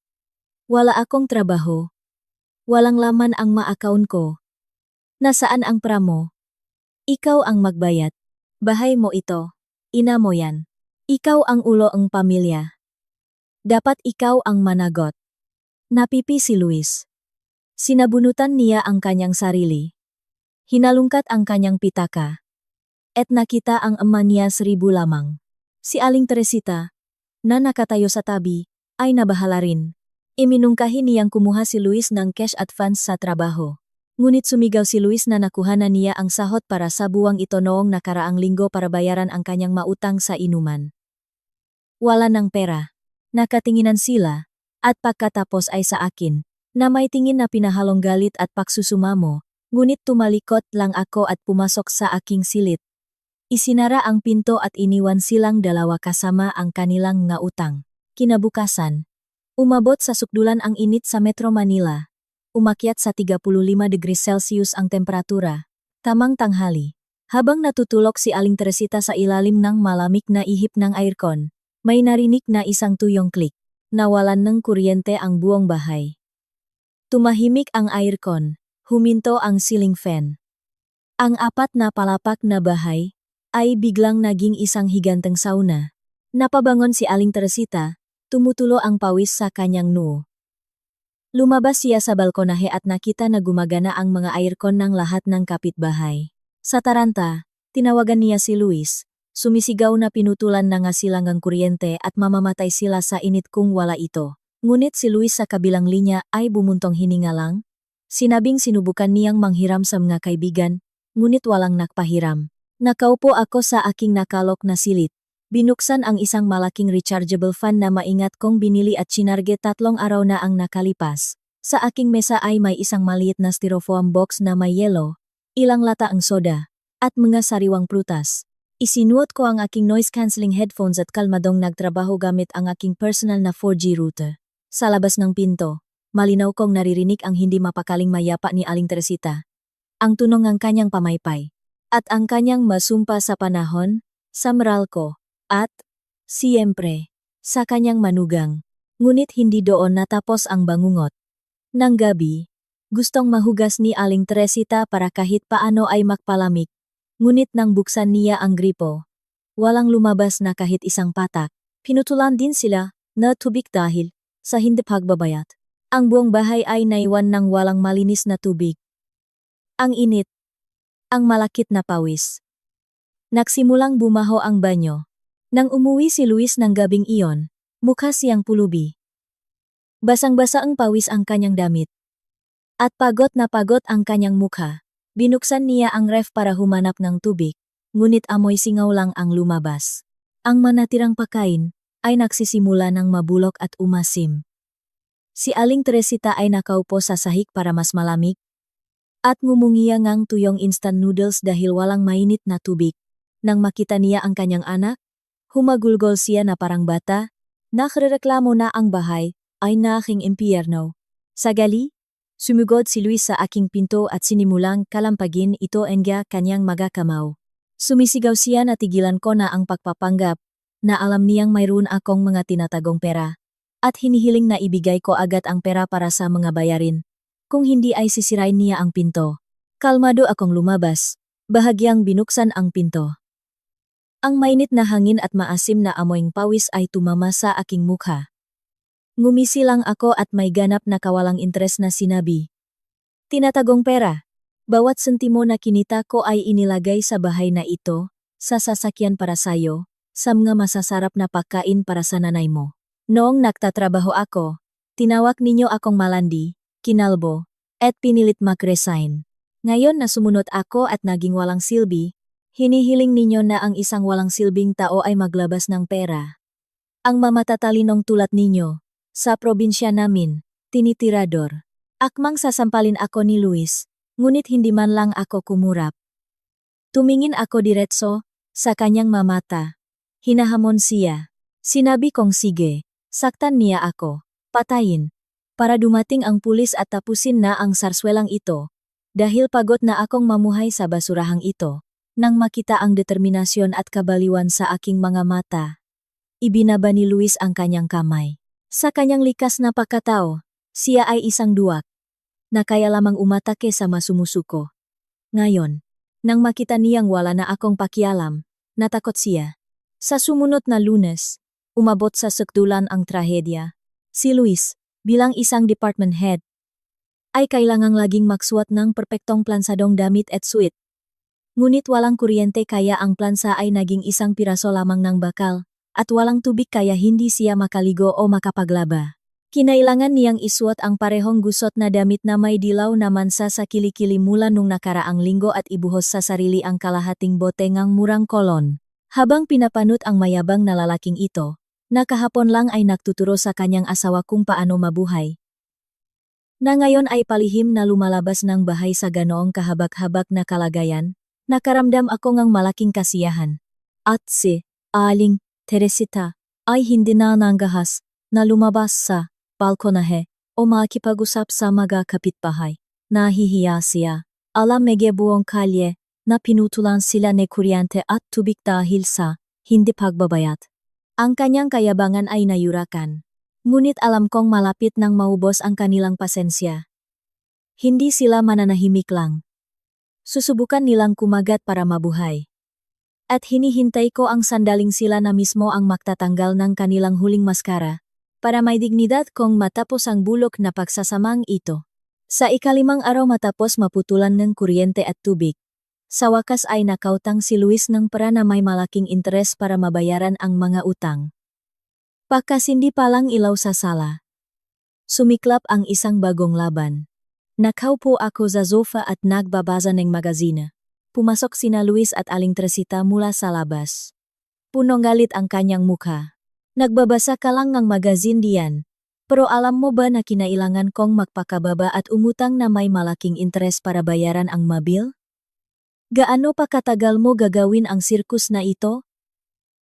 wala akong trabaho. Walang laman ang ma-account ko. Nasaan ang pramo? Ikaw ang magbayad. Bahay mo ito. Ina mo yan. Ikaw ang ulo ng pamilya. Dapat ikaw ang managot. Napipi si Luis. Sinabunutan niya ang kanyang sarili. Hinalungkat ang kanyang pitaka. At nakita ang ama niya 1,000 lamang. Si Aling Teresita, na nakatayo sa tabi, ay nabahala rin. Iminungkahi niyang kumuha si Luis ng cash advance sa trabaho. Ngunit sumigaw si Luis na nakuha na niya ang sahot para sa buwang ito noong nakaraang linggo para bayaran ang kanyang mautang sa inuman. Wala ng pera. Nakatinginan sila, at pagkatapos ay sa akin, na may tingin na pinahalong galit at pagsusumamo, ngunit tumalikot lang ako at pumasok sa aking silid. Isinara ang pinto at iniwan silang dalawa kasama ang kanilang nga utang. Kinabukasan, umabot sa sukdulan ang init sa Metro Manila. Umakyat sa 35 degrees Celsius ang temperatura. Tamang tanghali. Habang natutulog si Aling Teresita sa ilalim ng malamig na ihip ng aircon, may narinig na isang tuyong klik. Nawalan ng kuryente ang buong bahay. Tumahimik ang aircon. Huminto ang ceiling fan. Ang 4 na palapak na bahay ay biglang naging isang higanteng sauna. Napabangon si Aling Teresita, tumutulo ang pawis sa kanyang noo. Lumabas siya sa balkonahe at nakita na gumagana ang mga aircon ng lahat ng kapitbahay. Sa taranta, tinawagan niya si Luis. Sumisigaw na pinutulan na nga sila ng kuryente at mamamatay sila sa init kung wala ito. Ngunit si Luis sa kabilang linya ay bumuntong hininga lang. Sinabing sinubukan niyang manghiram sa mga kaibigan, ngunit walang nakpahiram. Nakaupo ako sa aking nakalok na silid. Binuksan ang isang malaking rechargeable fan na maingat kong binili at sinarge 3 araw na ang nakalipas. Sa aking mesa ay may isang maliit na styrofoam box na may yelo, ilang lata ang soda, at mga sariwang prutas. Isinuot ko ang aking noise-cancelling headphones at kalmadong nagtrabaho gamit ang aking personal na 4G router. Sa labas ng pinto, malinaw kong naririnig ang hindi mapakaling mayapa ni Aling Teresita. Ang tunog ng kanyang pamaypay, at ang kanyang masumpa sa panahon, sa Meralco, at, siyempre, sa kanyang manugang. Ngunit hindi doon natapos ang bangungot. Nang gabi, gustong mahugas ni Aling Teresita para kahit paano ay makpalamig. Ngunit nang buksan niya ang gripo, walang lumabas na kahit isang patak. Pinutulan din sila na tubig dahil sa hindi pagbabayad. Ang buong bahay ay naiwan ng walang malinis na tubig. Ang init. Ang malakit na pawis. Nagsimulang bumaho ang banyo. Nang umuwi si Luis ng gabing iyon, mukha siyang pulubi. Basang-basa ang pawis ang kanyang damit. At pagod na pagod ang kanyang mukha. Binuksan niya ang ref para humanap ng tubig, ngunit amoy singaw lang ang lumabas. Ang manatirang pagkain ay nagsisimula ng mabulok at umasim. Si Aling Teresita ay nakaupo sa sahig para mas malamig, at ngumungiya ngang tuyong instant noodles dahil walang mainit na tubig. Nang makita niya ang kanyang anak, humagulgol siya na parang bata, nakrereklamo na ang bahay ay naaking impyerno. Sagali, sumugod si Luis sa aking pinto at sinimulang kalampagin ito engga kanyang magakamaw. Sumisigaw siya na tigilan ko na ang pagpapanggap, na alam niyang mayroon akong mga tinatagong pera, at hinihiling na ibigay ko agad ang pera para sa mga bayarin. Kung hindi ay sisirain niya ang pinto. Kalmado akong lumabas, bahagyang binuksan ang pinto. Ang mainit na hangin at maasim na amoyng pawis ay tumama sa aking mukha. Ngumisi lang ako at may ganap na kawalang interes na sinabi. Tinatagong pera. Bawat sentimo na kinita ko ay inilagay sa bahay na ito, sa sasakyan para sayo, sa mga masasarap na pagkain para sa nanay mo. Noong nagtatrabaho ako, tinawag ninyo akong malandi, kinalbo, at pinilit mag-resign. Ngayon na sumunod ako at naging walang silbi, hinihiling ninyo na ang isang walang silbing tao ay maglabas ng pera. Ang mamatatalinong tulad ninyo, sa probinsya namin, tinitirador. Akmang sasampalin ako ni Luis, ngunit hindi man lang ako kumurap. Tumingin ako diretso, sa kanyang mamata. Hinahamon siya. Sinabi kong sige, saktan niya ako, patayin. Para dumating ang pulis at tapusin na ang sarswelang ito, dahil pagod na akong mamuhay sa basurahang ito. Nang makita ang determinasyon at kabaliwan sa aking mga mata, ibinaba ni Luis ang kanyang kamay. Sa kanyang likas na pagkatao, siya ay isang duwak, na kaya lamang umatake sa masumusuko. Ngayon, nang makita niyang wala na akong pakialam, natakot siya. Sa sumunod na Lunes, umabot sa sukdulan ang trahedya. Si Luis, bilang isang department head, ay kailangang laging magsuot ng perpektong plansadong damit at suit. Ngunit walang kuryente kaya ang plansa ay naging isang piraso lamang ng bakal, at walang tubig kaya hindi siya makaligo o makapaglaba. Kinailangan niyang isuot ang parehong gusot na damit na may dilaw na mansa sa kilikili mula nung nakaraang linggo at ibuhos sa sarili ang kalahating bote ngang murang kolon. Habang pinapanot ang mayabang na lalaking ito, na kahapon lang ay nagtuturo sa kanyang asawa kung paano mabuhay, na ngayon ay palihim na lumalabas ng bahay sa ganoong kahabak-habak na kalagayan, nakaramdam ako ngang malaking kasiyahan. At si Aling Teresita ay hindi na nanggahas na lumabas sa balkonahe o makipag-usap sa mga kapitbahay. Nahihiya siya. Alam mege buong kalye na pinutulan sila ni kuryente at tubig dahil sa hindi pagbabayad. Ang kanyang kayabangan ay nayurakan. Ngunit alam kong malapit nang maubos ang kanilang pasensya. Hindi sila mananahimik lang. Susubukan nilang kumagat para mabuhay. At hinihintay ko ang sandaling sila na mismo ang magtatanggal ng kanilang huling maskara, para may dignidad kong matapos ang bulok na pagsasamang ito. Sa ikalimang araw matapos maputulan ng kuryente at tubig, sa wakas ay nakautang si Luis ng pera na may malaking interes para mabayaran ang mga utang. Pagkasindi pa lang ilaw sa sala, sumiklap ang isang bagong laban. Nakaupo ako sa sofa at nagbabasa ng magazine. Pumasok sina Luis at Aling Teresita mula sa labas. Punong galit ang kanyang mukha. Nagbabasa ka lang ng magazine diyan. Pero alam mo ba na kinailangan kong magpakababa at umutang na may malaking interes para bayaran ang mabil? Gaano pa katagal mo gagawin ang sirkus na ito?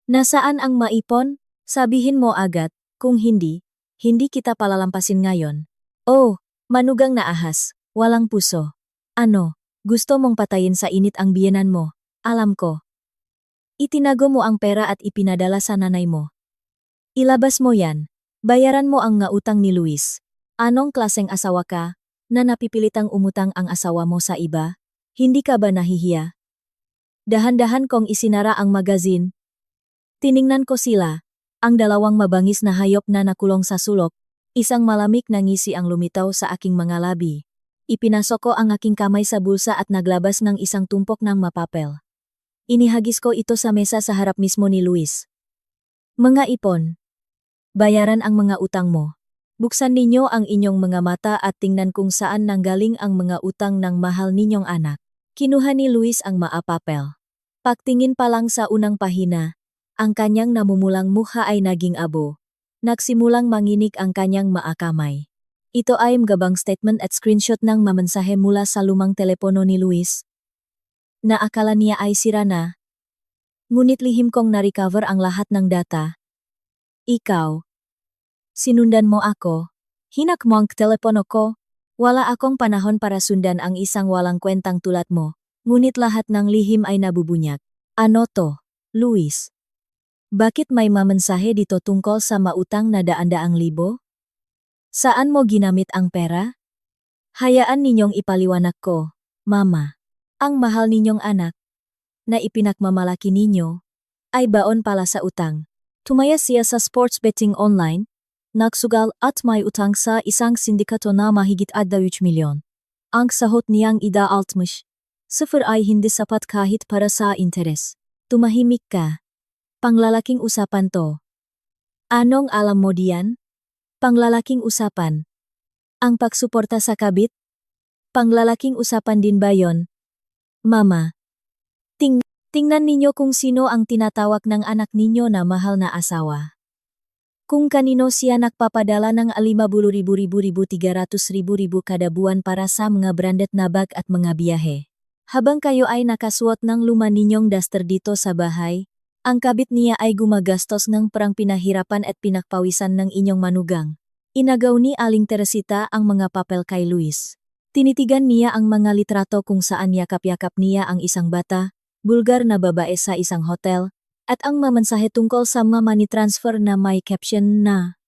Nasaan ang maipon? Sabihin mo agad, kung hindi, hindi kita palalampasin ngayon. Oh, manugang na ahas, walang puso. Ano, gusto mong patayin sa init ang biyenan mo? Alam ko. Itinago mo ang pera at ipinadala sa nanay mo. Ilabas mo yan. Bayaran mo ang ngautang ni Luis. Anong klaseng asawa ka, na napipilitang umutang ang asawa mo sa iba? Hindi ka ba nahihiya? Dahan-dahan kong isinara ang magazine. Tiningnan ko sila, ang dalawang mabangis na hayop na nakulong sa sulok, Isang malamig na ngisi ang lumitaw sa aking mga labi. Ipinasok ko ang aking kamay sa bulsa at naglabas ng isang tumpok ng mapapel. Inihagis ko ito sa mesa sa harap mismo ni Luis. Mga ipon. Bayaran ang mga utang mo. Buksan ninyo ang inyong mga mata at tingnan kung saan nanggaling ang mga utang ng mahal ninyong anak. Kinuha ni Luis ang maapapel. Pagtingin pa lang sa unang pahina, ang kanyang namumulang mukha ay naging abo. Nagsimulang manginig ang kanyang maakamay. Ito ay gabang statement at screenshot ng mamensahe mula sa lumang telepono ni Luis. Na akala niya ay sira na. Ngunit lihim kong na-recover ang lahat ng data. Ikaw. Sinundan mo ako. Hinak mo ang telepono ko. Wala akong panahon para sundan ang isang walang kwentang tulad mo. Ngunit lahat ng lihim ay nabubunyak. Ano to, Luis? Bakit may mamensahe dito tungkol sa mautang na daan-daang libo? Saan mo ginamit ang pera? Hayaan ninyong ipaliwanag ko, Mama. Ang mahal ninyong anak, na ipinagmamalaki ninyo, ay baon pala sa utang. Tumaya siya sa sports betting online, nagsugal at may utang sa isang sindikato na mahigit 2 milyon. Ang sahot niyang ida-60, sifir ay hindi sapat kahit para sa interes. Tumahimik ka. Panglalaking usapan to. Anong alam mo diyan? Panglalaking usapan. Ang pagsuporta sa kabit? Panglalaking usapan din ba yon? Mama. Tingnan ninyo kung sino ang tinatawag ng anak ninyo na mahal na asawa. Kung kanino siya nagpapadala ng 50,000 kada buwan para sa mga branded na bag at mga biyahe. Habang kayo ay nakasuot ng luma ninyong duster dito sa bahay, ang kabit niya ay gumagastos ng perang pinahirapan at pinakpawisan ng inyong manugang. Inagaw ni Aling Teresita ang mga papel kay Luis. Tinitigan niya ang mga litrato kung saan yakap-yakap niya ang isang bata, bulgar na babae sa isang hotel, at ang mamensahe tungkol sa money transfer na may caption na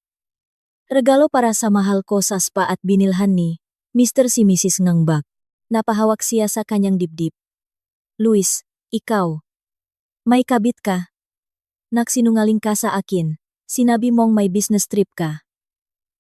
regalo para sa mahal ko sa spa at binilhan ni Mr. si Mrs. ng bag. Napahawak siya sa kanyang dibdib. Luis, ikaw. May kabit ka. Nagsinungaling ka sa akin. Sinabi mong may business trip ka.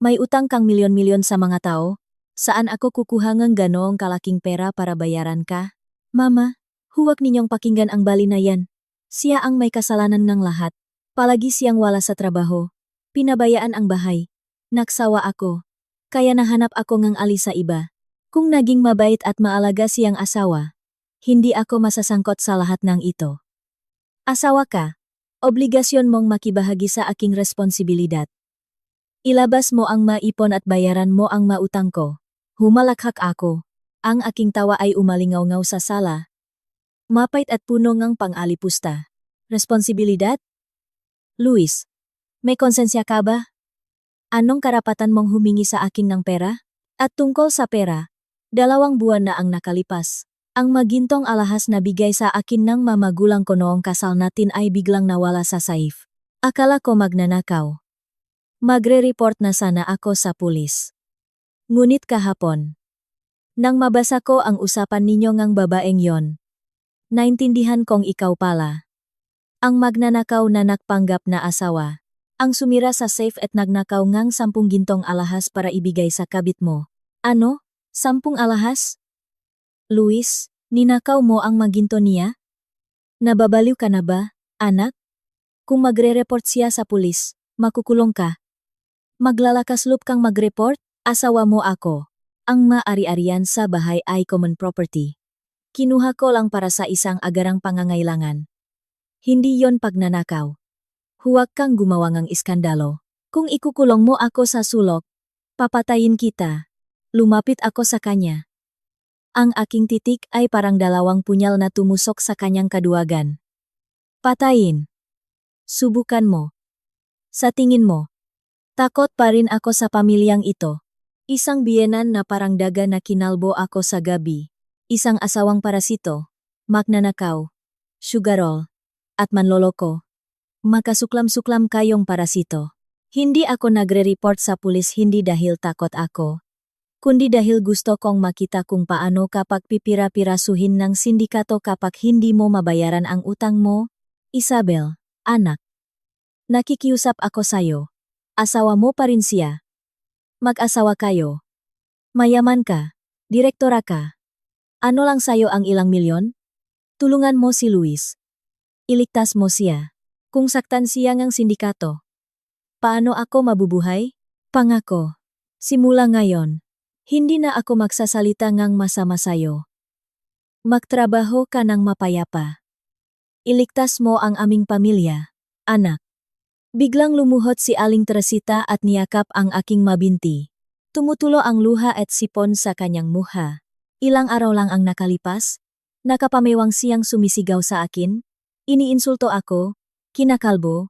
May utang kang milyon-milyon sa mga tao. Saan ako kukuha ng ganoong kalaking pera para bayaran ka? Mama, huwag ninyong pakinggan ang bali na yan. Siya ang may kasalanan ng lahat. Palagi siyang wala sa trabaho. Pinabayaan ang bahay. Nagsawa ako. Kaya nahanap ako ng alis sa iba. Kung naging mabait at maalaga siyang asawa, hindi ako masasangkot sa lahat ng ito. Asawa ka, obligasyon mong makibahagi sa aking responsibilidad. Ilabas mo ang maipon at bayaran mo ang mautang ko. Humalakhak ako. Ang aking tawa ay umalingaw-ngaw sa sala. Mapait at puno ng pang-alipusta. Responsibilidad? Luis, may konsensya ka ba? Anong karapatan mong humingi sa akin ng pera? At tungkol sa pera, 2 buwan na ang nakalipas. Ang magintong alahas na bigay sa akin ng mamagulang ko noong kasal natin ay biglang nawala sa safe. Akala ko magnanakaw. Magre-report na sana ako sa pulis. Ngunit kahapon, nang mabasa ko ang usapan ninyo ngang babaeng yon, naintindihan kong ikaw pala. Ang magnanakaw na nakpanggap na asawa, ang sumira sa safe at nagnakaw ngang 10 gintong alahas para ibigay sa kabit mo. Ano? 10 alahas? Luis, ninakaw mo ang maginto niya? Nababaliw ka na ba, anak? Kung magre-report siya sa pulis, makukulong ka. Maglalakas loob kang mag-report, asawa mo ako. Ang maari-arian sa bahay ay common property. Kinuha ko lang para sa isang agarang pangangailangan. Hindi yon pagnanakaw. Huwag kang gumawa ng iskandalo. Kung ikukulong mo ako sa sulok, papatayin kita. Lumapit ako sa kanya. Ang aking titik ay parang 2 punyal na tumusok sa kanyang kaduwagan. Patayin. Subukan mo. Sa tingin mo, takot pa rin ako sa pamilyang ito. Isang biyenan na parang daga na kinalbo ako sa gabi. Isang asawang parasito, magnanakaw, sugarol, at manloloko. Makasuklam-suklam kayong parasito. Hindi ako nagre-report sa pulis hindi dahil takot ako, kundi dahil gusto kong makita kung paano kapag pipira-pirasuhin ng sindikato kapag hindi mo mabayaran ang utang mo. Isabel, anak. Nakikiusap ako sayo. Asawa mo pa rin siya. Mag-asawa kayo. Mayaman ka. Direktora ka. Ano lang sayo ang ilang milyon? Tulungan mo si Luis. Iligtas mo siya. Kung saktan siya ngang sindikato. Paano ako mabubuhay? Pangako. Simula ngayon. Hindi na ako magsasalita ngang masama sayo. Magtrabaho ka ng mapayapa. Iligtas mo ang aming pamilya, anak. Biglang lumuhod si Aling Teresita at niyakap ang aking mabinti. Tumutulo ang luha at sipon sa kanyang muha. Ilang araw lang ang nakalipas, nakapamewang siyang sumisigaw sa akin, iniinsulto ako, kinakalbo,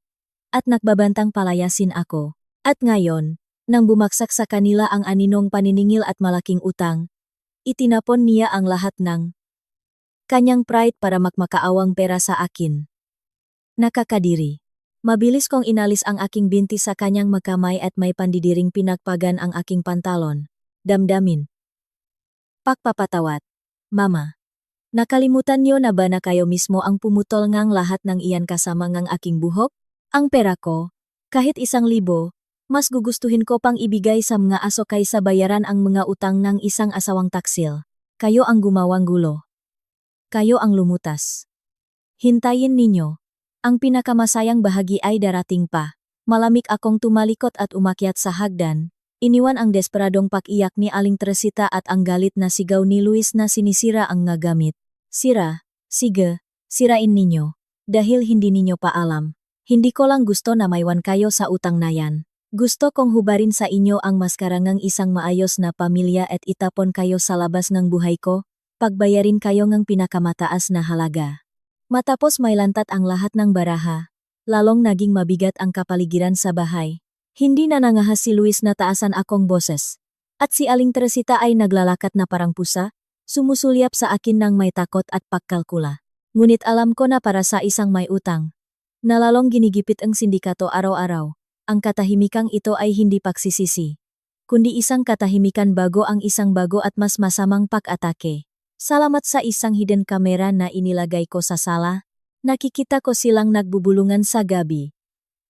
at nagbabantang palayasin ako. At ngayon, nang bumaksak sa kanila ang aninong paniningil at malaking utang, itinapon niya ang lahat ng kanyang pride para makmakaawang pera sa akin. Nakakadiri. Mabilis kong inalis ang aking binti sa kanyang magkamay at may pandidiring pinagpagan ang aking pantalon. Damdamin. Pagpapatawad. Mama. Nakalimutan niyo na ba na kayo mismo ang pumutol ngang lahat ng iyan kasama ngang aking buhok? Ang pera ko, kahit 1,000, mas gugustuhin ko pang ibigay sa mga aso kaysa bayaran ang mga utang ng isang asawang taksil. Kayo ang gumawang gulo. Kayo ang lumutas. Hintayin ninyo. Ang pinakamasayang bahagi ay darating pa. Malamig akong tumalikot at umakyat sa hagdan. Iniwan ang desperadong pag-iyak ni Aling Teresita at ang galit na sigaw ni Luis na sinisira ang nga gamit. Sira, sige, sirain ninyo. Dahil hindi ninyo pa alam. Hindi ko lang gusto na maiwan kayo sa utang na yan. Gusto kong hubarin sa inyo ang maskarangang isang maayos na pamilya at itapon kayo sa labas ng buhay ko. Pagbayarin kayo ng pinakamataas na halaga. Matapos may lantat ang lahat ng baraha, lalong naging mabigat ang kapaligiran sa bahay. Hindi na nangahas si Luis na taasan akong boses. At si Aling Teresita ay naglalakat na parang pusa, sumusulyap sa akin ng may takot at pagkalkula. Ngunit alam ko na para sa isang may utang, na lalong ginigipit ang sindikato araw-araw, ang katahimikang ito ay hindi pagsisisi, kundi isang katahimikan bago ang isang bago at mas masamang pag-atake. Salamat sa isang hidden camera na inilagay ko sa sala, nakikita ko silang nagbubulungan sa gabi.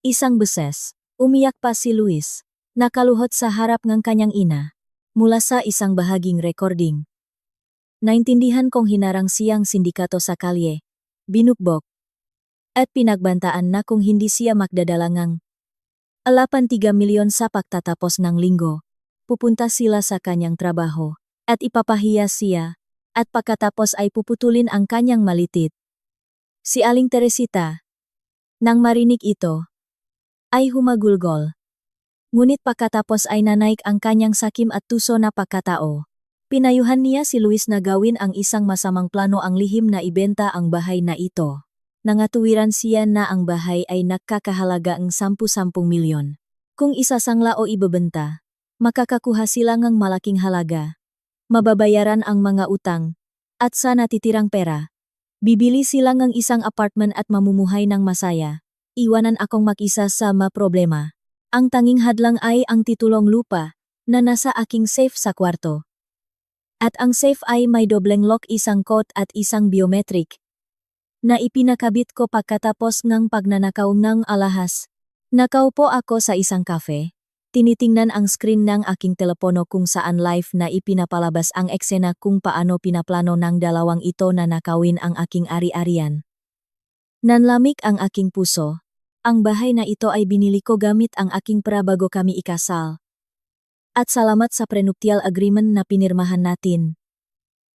Isang beses, umiyak pa si Luis, nakaluhod sa harap ng kanyang ina, mula sa isang bahaging recording. Naintindihan kong hinarang siyang sindikato sa kalye, binukbok, at pinagbantaan na kung hindi siya magdadalangang 83 milyon sa pagtatapos ng linggo, pupunta sila sa kanyang trabaho, at ipapahiya siya, at pagkatapos ay puputulin ang kanyang malitit. Si Aling Teresita, nang marinig ito, ay humagulgol. Ngunit pagkatapos ay nanaik ang kanyang sakim at tuso na pagkatao. Pinayuhan niya si Luis na gawin ang isang masamang plano ang lihim na ibenta ang bahay na ito. Nangatuwiran siya na ang bahay ay nakakahalaga ang 10 milyon. Kung isasangla o ibebenta, makakakuha sila ng malaking halaga. Mababayaran ang mga utang, at sa natitirang pera, bibili sila ng isang apartment at mamumuhay ng masaya. Iwanan akong mag-isa sa problema. Ang tanging hadlang ay ang titulong lupa, na nasa aking safe sa kwarto. At ang safe ay may dobleng lock, isang code at isang biometric, na ipinakabit ko pagkatapos ng pagnanakaw ng alahas. Nakaupo ako sa isang cafe. Tinitingnan ang screen ng aking telepono kung saan live na ipinapalabas ang eksena kung paano pinaplano ng dalawang ito na nakawin ang aking ari-arian. Nanlamig ang aking puso. Ang bahay na ito ay binili ko gamit ang aking pera bago kami ikasal. At salamat sa prenuptial agreement na pinirmahan natin.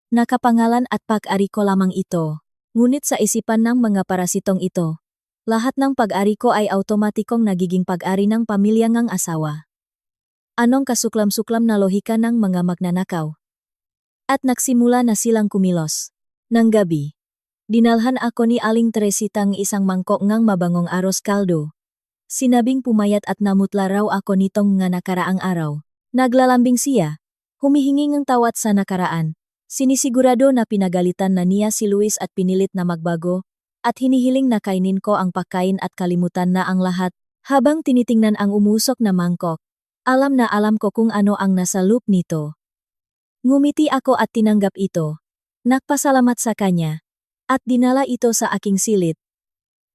Nakapangalan at pag-ari ko lamang ito. Ngunit sa isipan ng mga parasitong ito, lahat ng pag-ari ko ay automatikong nagiging pag-ari ng pamilya ngang asawa. Anong kasuklam-suklam na lohika ng mga magnanakaw? At nagsimula na silang kumilos. Nang gabi, dinalhan ako ni Aling Teresita ng isang mangkok ngang mabangong aros kaldo. Sinabing pumayat at namutla raw ako nitong nga nakaraang araw. Naglalambing siya, humihingi ng tawad sa nakaraan. Sinisigurado na pinagalitan na niya si Luis at pinilit na magbago, at hinihiling na kainin ko ang pagkain at kalimutan na ang lahat, habang tinitingnan ang umusok na mangkok. Alam na alam ko kung ano ang nasa loob nito. Ngumiti ako at tinanggap ito. Nagpasalamat sa kanya, at dinala ito sa aking silid.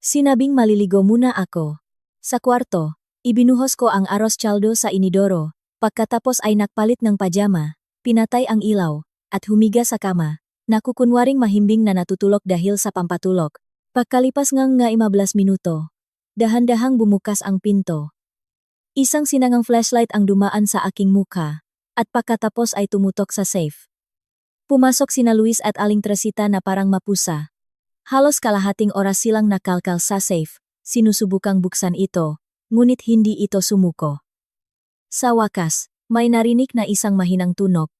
Sinabing maliligo muna ako. Sa kwarto, ibinuhos ko ang aros caldo sa inidoro, Pagkatapos ay nakpalit ng pajama, pinatay ang ilaw, at humiga sa kama. Nakukunwaring mahimbing na natutulog dahil sa pampatulog. Pagkalipas ng 15 minuto, dahan-dahang bumukas ang pinto. Isang sinangang flashlight ang dumaan sa aking mukha, at pagkatapos ay tumutok sa safe. Pumasok sina Luis at Aling Teresita na parang mapusa. Halos kalahating oras silang nakalkal sa safe, sinusubukang buksan ito, ngunit hindi ito sumuko. Sa wakas, may narinig na isang mahinang tunog,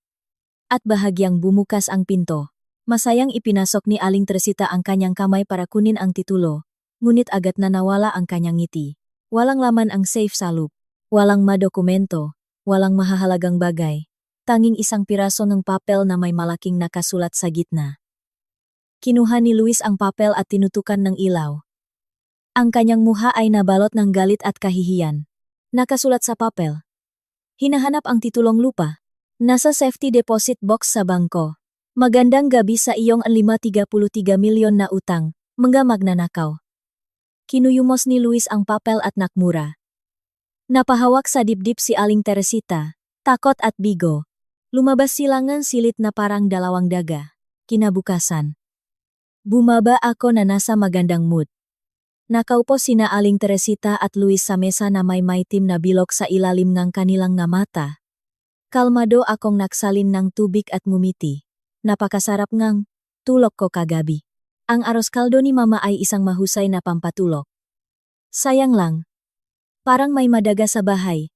at bahagyang bumukas ang pinto. Masayang ipinasok ni Aling Teresita ang kanyang kamay para kunin ang titulo, ngunit agad na nawala ang kanyang ngiti. Walang laman ang safe sa loob, walang madokumento, walang mahahalagang bagay. Tanging isang piraso ng papel na may malaking nakasulat sa gitna. Kinuha ni Luis ang papel at tinutukan ng ilaw. Ang kanyang muha ay nabalot ng galit at kahihiyan. Nakasulat sa papel. Hinahanap ang titulong lupa. Nasa safety deposit box sa bangko. Magandang gabi sa iyong 533 milyon na utang, mga magnanakaw. Kinuyumos ni Luis ang papel at nakmura. Napahawak sa dibdib si Aling Teresita, takot at bigo. Lumabas silangan silit na parang dalawang daga. Kinabukasan. Bumaba ako na nasa magandang mood. Nakaupo sina Aling Teresita at Luis sa mesa na may maitim na bilog sa ilalim ng kanilang nga mata. Kalmado akong naksalin ng tubig at ngumiti. Napakasarap ngang tulog ko kagabi. Ang aros kaldo ni Mama ay isang mahusay na pampatulog. Sayang lang. Parang may madaga sa bahay.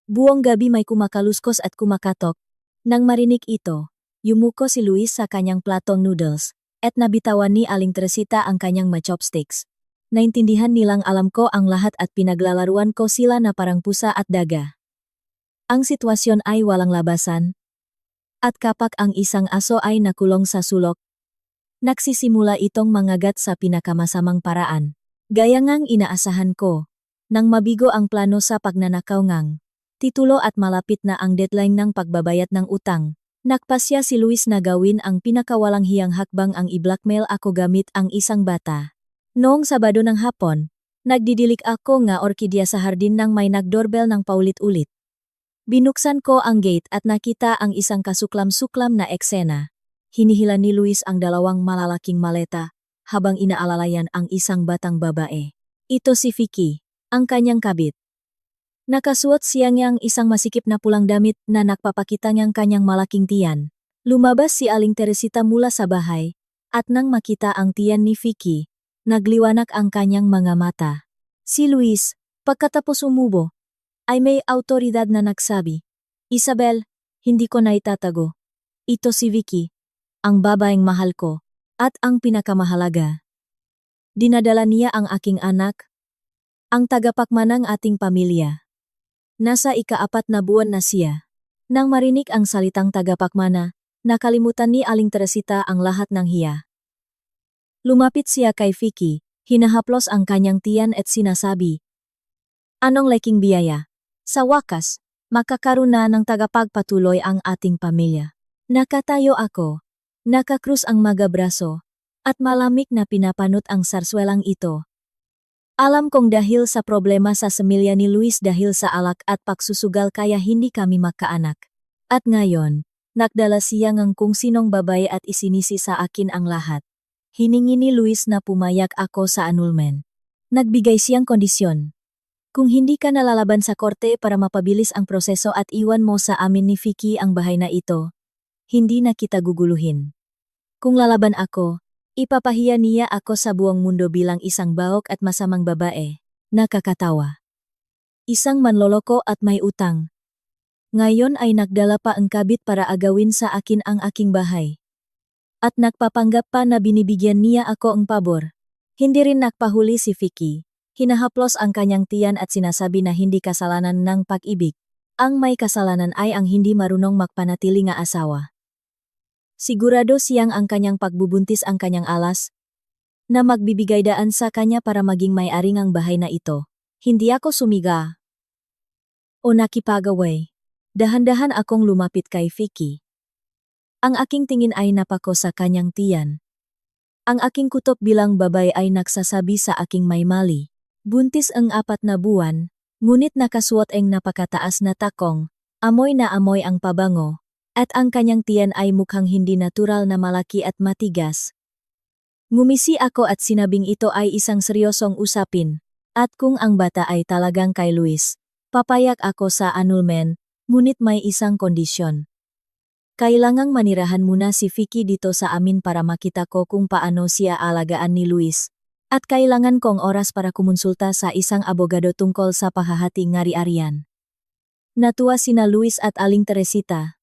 Buong gabi may kumakaluskos at kumakatok. Nang marinig ito, yumuko si Luis sa kanyang platong noodles, at nabitawan ni Aling Teresita ang kanyang chopsticks. Naintindihan nilang alam ko ang lahat at pinaglalaruan ko sila na parang pusa at daga. Ang sitwasyon ay walang labasan. At kapag ang isang aso ay nakulong sa sulok, nagsisimula itong mangagat sa pinakamasamang paraan. Gaya ngang inaasahan ko, nang mabigo ang plano sa pagnanakaw ngang titulo at malapit na ang deadline ng pagbabayad ng utang, nakpasya si Luis na gawin ang pinakawalang hiyang hakbang ang i-blackmail ako gamit ang isang bata. Noong Sabado ng hapon, nagdidilik ako nga orkidya sa hardin nang may nagdoorbell ng paulit-ulit. Binuksan ko ang gate at nakita ang isang kasuklam-suklam na eksena. Hinihila ni Luis ang dalawang malalaking maleta, habang inaalalayan ang isang batang babae. Ito si Vicky, ang kanyang kabit. Nakasuot siya niyang isang masikip na pulang damit na nagpapakita niyang kanyang malaking tiyan. Lumabas si Aling Teresita mula sa bahay, at nang makita ang tiyan ni Vicky, nagliwanag ang kanyang mga mata. Si Luis, pagkatapos umubo, ay may autoridad na nagsabi, "Isabel, hindi ko na itatago. Ito si Vicky, ang babaeng mahal ko, at ang pinakamahalaga. Dinadala niya ang aking anak, ang tagapakman ng ating pamilya. Nasa ika-4 na buwan na siya." Nang marinig ang salitang tagapakmana, nakalimutan ni Aling Teresita ang lahat ng hiya. Lumapit siya kay Vicky, hinahaplos ang kanyang tiyan at sinasabi, "Anong laking biyaya? Sa wakas, makakaroon na ng tagapagpatuloy ang ating pamilya." Nakatayo ako, nakakrus ang mga braso, at malamig na pinapanot ang sarswelang ito. Alam kong dahil sa problema sa pamilya ni Luis dahil sa alak at pagsusugal kaya hindi kami magkaanak. At ngayon, nagdala siya ng kung sinong babae at isinisi sa akin ang lahat. Hiningi ni Luis na pumayag ako sa annulment. Nagbigay siyang kondisyon. Kung hindi ka nalalaban sa korte para mapabilis ang proseso at iwan mo sa amin ni Vicky ang bahay na ito, hindi na kita guguluhin. Kung lalaban ako, ipapahiya niya ako sa buong mundo bilang isang bahok at masamang babae. Nakakatawa. Isang manloloko at may utang. Ngayon ay nagdala pa ang kabit para agawin sa akin ang aking bahay. At nagpapanggap pa na binibigyan niya ako ang pabor. Hindi rin nagpahuli si Vicky. Hinahaplos ang kanyang tiyan at sinasabi na hindi kasalanan ng pag-ibig. Ang may kasalanan ay ang hindi marunong magpanatili nga asawa. Sigurado siyang ang kanyang pagbubuntis ang kanyang alas, na magbibigay daan sa kanya para maging may-ari ng bahay na ito. Hindi ako sumiga o nakipagaway. Dahan-dahan akong lumapit kay Vicky. Ang aking tingin ay napako sa kanyang tiyan. Ang aking kutob bilang babae ay nagsasabi sa aking may mali. Buntis ang 4 na buwan, ngunit nakasuot ang napakataas na takong, Amoy na amoy ang pabango, at ang kanyang tiyan ay mukhang hindi natural na malaki at matigas. Ngumisi ako at sinabing ito ay isang seryosong usapin, at kung ang bata ay talagang kay Luis, papayag ako sa annulment, ngunit may isang kondisyon. Kailangang manirahan muna si Vicky dito sa amin para makita ko kung paano siya alagaan ni Luis. At kailangan kong oras para kumonsulta sa isang abogado tungkol sa pahahati ng ari-arian. Natuwa sina Luis at Aling Teresita.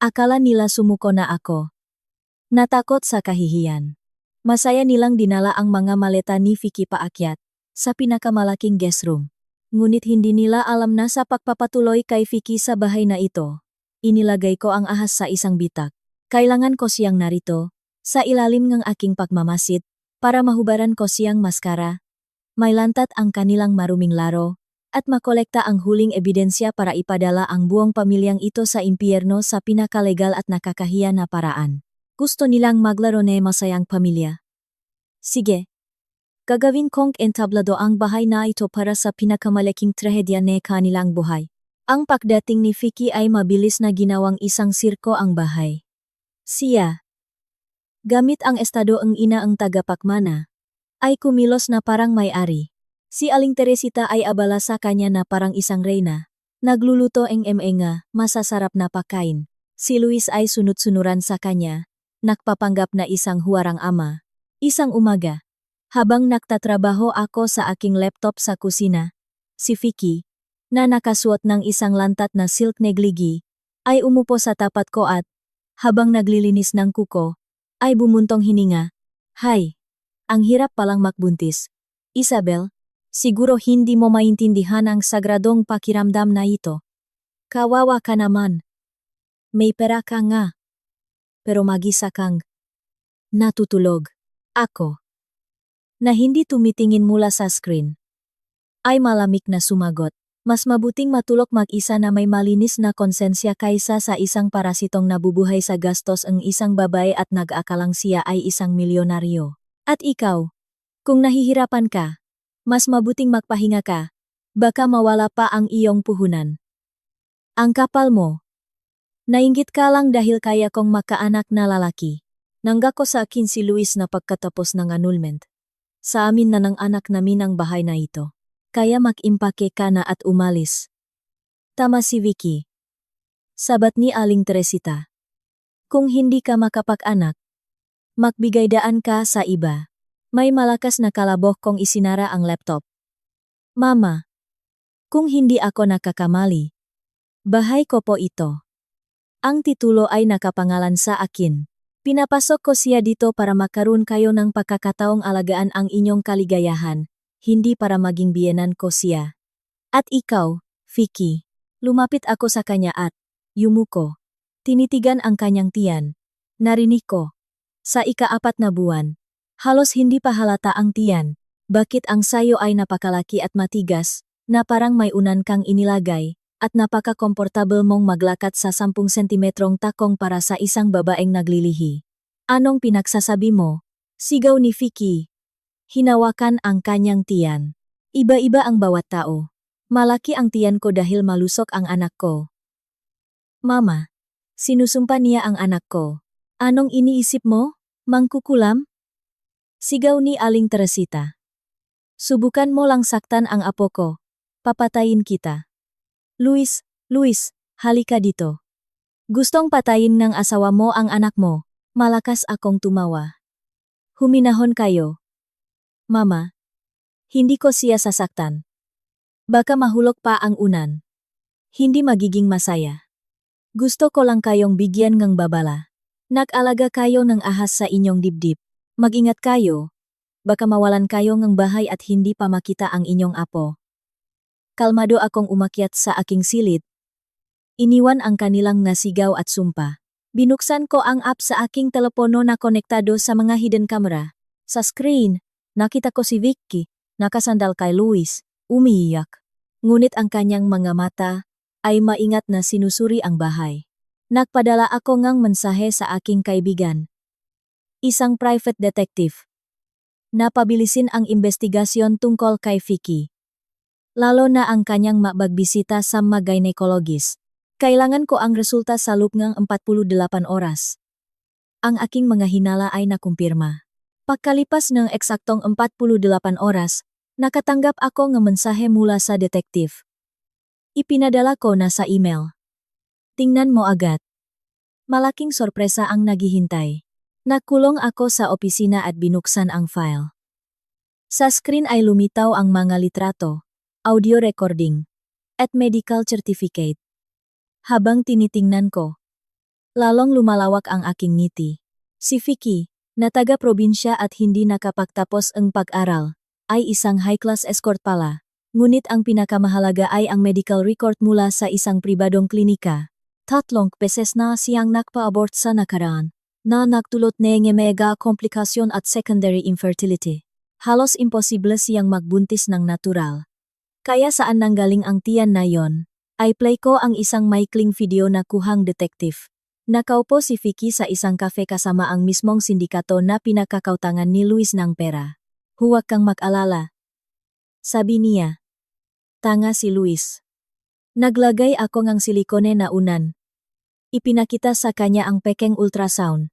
Akala nila sumuko na ako. Natakot sa kahihiyan. Masaya nilang dinala ang mga maleta ni Vicky paakyat sa pinakamalaking guest room. Ngunit hindi nila alam na sa pagpapatuloy kay Vicky sa bahay na ito, inilagay ko ang ahas sa isang bitak. Kailangan ko siyang narito, sa ilalim ng aking pagmamasid, para mahubaran ko siyang maskara. May lantat ang kanilang maruming laro, at makolekta ang huling ebidensya para ipadala ang buong pamilyang ito sa impyerno sa pinakalegal at nakakahiya na paraan. Gusto nilang maglaro na masayang pamilya. Sige. Gagawin kong entablado ang bahay na ito para sa pinakamalaking trahedya na kanilang buhay. Ang pagdating ni Vicky ay mabilis na ginawang isang sirko ang bahay. Siya, gamit ang estado ang ina ang tagapakmana, ay kumilos na parang may-ari. Si Aling Teresita ay abala sa kanya na parang isang reyna. Nagluluto ang nga, masasarap na pagkain. Si Luis ay sunod-sunuran sa kanya, nagpapanggap na isang huwarang ama. Isang umaga, habang nagtatrabaho ako sa aking laptop sa kusina, si Vicky, na nakasuot ng isang lantat na silk negligi, ay umupo sa tapat ko at, habang naglilinis ng kuko, ay bumuntong hininga. Hay, ang hirap palang makbuntis. Isabel, siguro hindi mo maintindihan ang sagradong pakiramdam na ito. Kawawa ka naman. May pera ka nga. Pero mag-isa kang natutulog. Ako, na hindi tumitingin mula sa screen, ay malamig na sumagot. Mas mabuting matulog mag-isa na may malinis na konsensya kaysa sa isang parasitong nabubuhay sa gastos ang isang babae at nag-akalang siya ay isang milyonaryo. At ikaw, kung nahihirapan ka, mas mabuting magpahinga ka, baka mawala pa ang iyong puhunan. Ang kapal mo. Nainggit ka lang dahil kaya kong makaanak na lalaki. Nanggako sa akin si Luis na pagkatapos ng annulment. Sa amin na ng anak namin ang bahay na ito. Kaya mag-impake ka na at umalis. Tama si Vicky. Sabat ni Aling Teresita. Kung hindi ka makapag-anak, magbigay daan ka sa iba. May malakas na kalaboh kong isinara ang laptop. Mama, kung hindi ako nakakamali, bahay ko po ito. Ang titulo ay nakapangalan sa akin. Pinapasok ko siya dito para makaroon kayo ng pagkakataong alagaan ang inyong kaligayahan, hindi para maging biyenan ko siya. At ikaw, Vicky, lumapit ako sa kanya at, yumuko. Tinitigan ang kanyang tiyan. Narinig ko. Sa ika-4 na buwan, halos hindi pa halata ang tiyan. Bakit ang sayo ay napakalaki at matigas, na parang may unan kang inilagay, at napaka-komportable mong maglakad sa 10 sentimetrong takong para sa isang babaeng naglilihi. Anong pinagsasabi mo? Sigaw ni Vicky. Hinawakan ang kanyang tiyan. Iba-iba ang bawat tao. Malaki ang tiyan ko dahil malusok ang anak ko. Mama, sinusumpa niya ang anak ko. Anong iniisip mo? Mangkukulam? Sigaw ni Aling Teresita. Subukan mo lang saktan ang apo ko. Papatayin kita. Luis, halika dito. Gustong patayin ng asawa mo ang anak mo. Malakas akong tumawa. Huminahon kayo. Mama, hindi ko siya sasaktan. Baka mahulog pa ang unan. Hindi magiging masaya. Gusto ko lang kayong bigyan ng babala. Nag-alaga kayo ng ahas sa inyong dibdib. Mag-ingat kayo. Baka mawalan kayo ng bahay at hindi pa makita ang inyong apo. Kalmado akong umakyat sa aking silid. Iniwan ang kanilang nasigaw at sumpa. Binuksan ko ang app sa aking telepono na konektado sa mga hidden camera. Sa screen, nakita ko si Vicky, nakasandal kay Luis, umiiyak. Ngunit ang kanyang mga mata ay maingat na sinusuri ang bahay. Nagpadala ako ng mensahe sa aking kaibigan. Isang private detective. Napabilisin ang investigasyon tungkol kay Vicky. Lalo na ang kanyang mabagbisita sa mga gynecologist. Kailangan ko ang resulta sa loob ng 48 oras. Ang aking mga hinala ay nakumpirma. Pagkalipas ng eksaktong 48 oras, nakatanggap ako ng mensahe mula sa detektif. Ipinadala ko na sa email. Tingnan mo agad. Malaking sorpresa ang naghihintay. Nakulong ako sa opisina at binuksan ang file. Sa screen ay lumitaw ang mga litrato, audio recording, at medical certificate. Habang tinitingnan ko, lalong lumalawak ang aking ngiti. Si Vicky, na taga-probinsya at hindi nakapagtapos ang pag-aral, ay isang high-class escort pala. Ngunit ang pinakamahalaga ay ang medical record mula sa isang pribadong klinika. 3 beses na siyang nakpa-abort sa nakaraan, na nagdulot ng mega komplikasyon at secondary infertility. Halos imposible siyang magbuntis ng natural. Kaya saan nanggaling ang tiyan na yon? Ay play ko ang isang maikling video na kuhang detektif. Nakaupo si Vicky sa isang kafe kasama ang mismong sindikato na pinakakautangan ni Luis ng pera. Huwag kang mag-alala, sabi niya. Tanga si Luis. Naglagay ako ng silikone na unan. Ipinakita sa kanya ang pekeng ultrasound.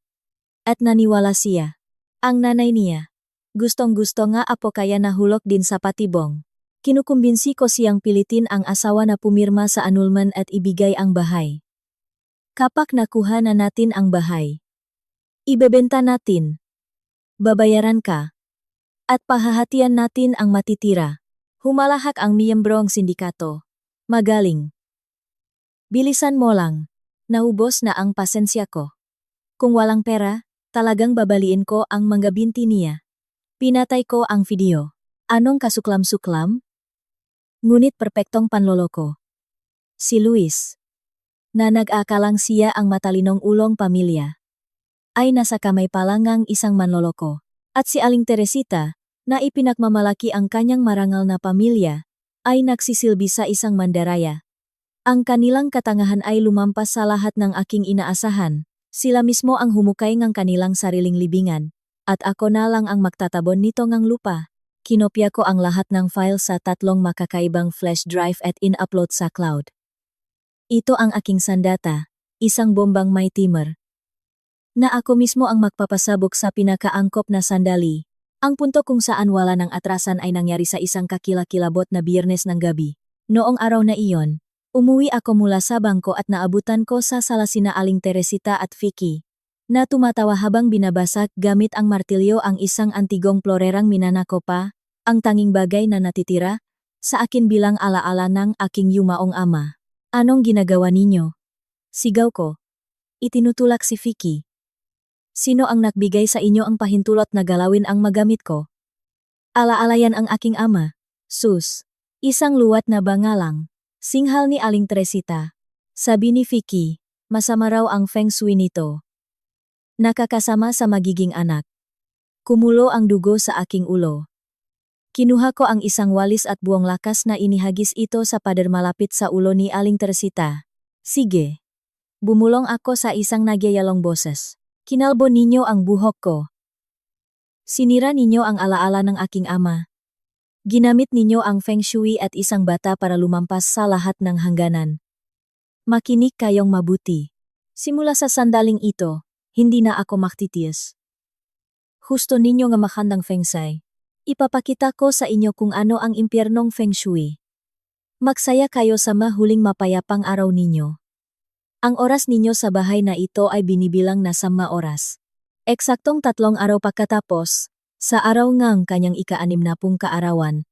At naniwala siya. Ang nanay niya. Gustong-gusto nga apo kaya nahulog din sa patibong. Kinukumbinsi ko siyang pilitin ang asawa na pumirma sa annulment at ibigay ang bahay. Kapag nakuha na natin ang bahay, ibebenta natin. Babayaran ka. At pahahatian natin ang matitira. Humalahak ang miyembrong sindikato. Magaling. Bilisan mo lang. Naubos na ang pasensya ko. Kung walang pera, talagang babaliin ko ang mga binti niya. Pinatay ko ang video. Anong kasuklam-suklam? Ngunit perpektong panloloko. Si Luis, na nag-akalang siya ang matalinong ulong pamilya, ay nasa kamay pa lang ng isang manloloko. At si Aling Teresita, na ipinagmamalaki ang kanyang marangal na pamilya, ay nagsisilbi sa isang mandaraya. Ang kanilang katangahan ay lumampas sa lahat ng aking inaasahan. Sila mismo ang humukay ng kanilang sariling libingan, at ako na lang ang magtatabon nito ng lupa. Kinopya ko ang lahat ng file sa 3 makakaibang flash drive at in-upload sa cloud. Ito ang aking sandata, isang bombang may timer. Na ako mismo ang magpapasabog sa pinakaangkop na sandali. Ang punto kung saan wala ng atrasan ay nangyari sa isang kakilakilabot na Biyernes ng gabi. Noong araw na iyon, umuwi ako mula sa bangko at naabutan ko sa sala sina Aling Teresita at Vicky, na tumatawa habang binabasag gamit ang martilyo ang isang antigong plorerang minanako pa, ang tanging bagay na natitira sa akin bilang alaala ng aking yumaong ama. Anong ginagawa ninyo? Sigaw ko. Itinutulak si Vicky. Sino ang nagbigay sa inyo ang pahintulot na galawin ang magamit ko? Alaalayan ang aking ama. Sus. Isang luwat na bangalang. Singhal ni Aling Teresita. Sabi ni Vicky, masama raw ang feng shui nito. Nakakasama sa magiging anak. Kumulo ang dugo sa aking ulo. Kinuha ko ang isang walis at buong lakas na inihagis ito sa pader malapit sa ulo ni Aling Teresita. Sige. Bumulong ako sa isang nagyayalong boses. Kinalbo ninyo ang buhok ko. Sinira ninyo ang alaala ng aking ama. Ginamit ninyo ang feng shui at isang bata para lumampas sa lahat ng hangganan. Makinig kayong mabuti. Simula sa sandaling ito, hindi na ako maktitiis. Husto ninyo nga makandang feng shui. Ipapakita ko sa inyo kung ano ang impyernong feng shui. Magsaya kayo sa mahuling mapayapang araw ninyo. Ang oras ninyo sa bahay na ito ay binibilang na 10 oras. Eksaktong 3 araw pagkatapos, sa araw ngang kanyang ika-60 kaarawan,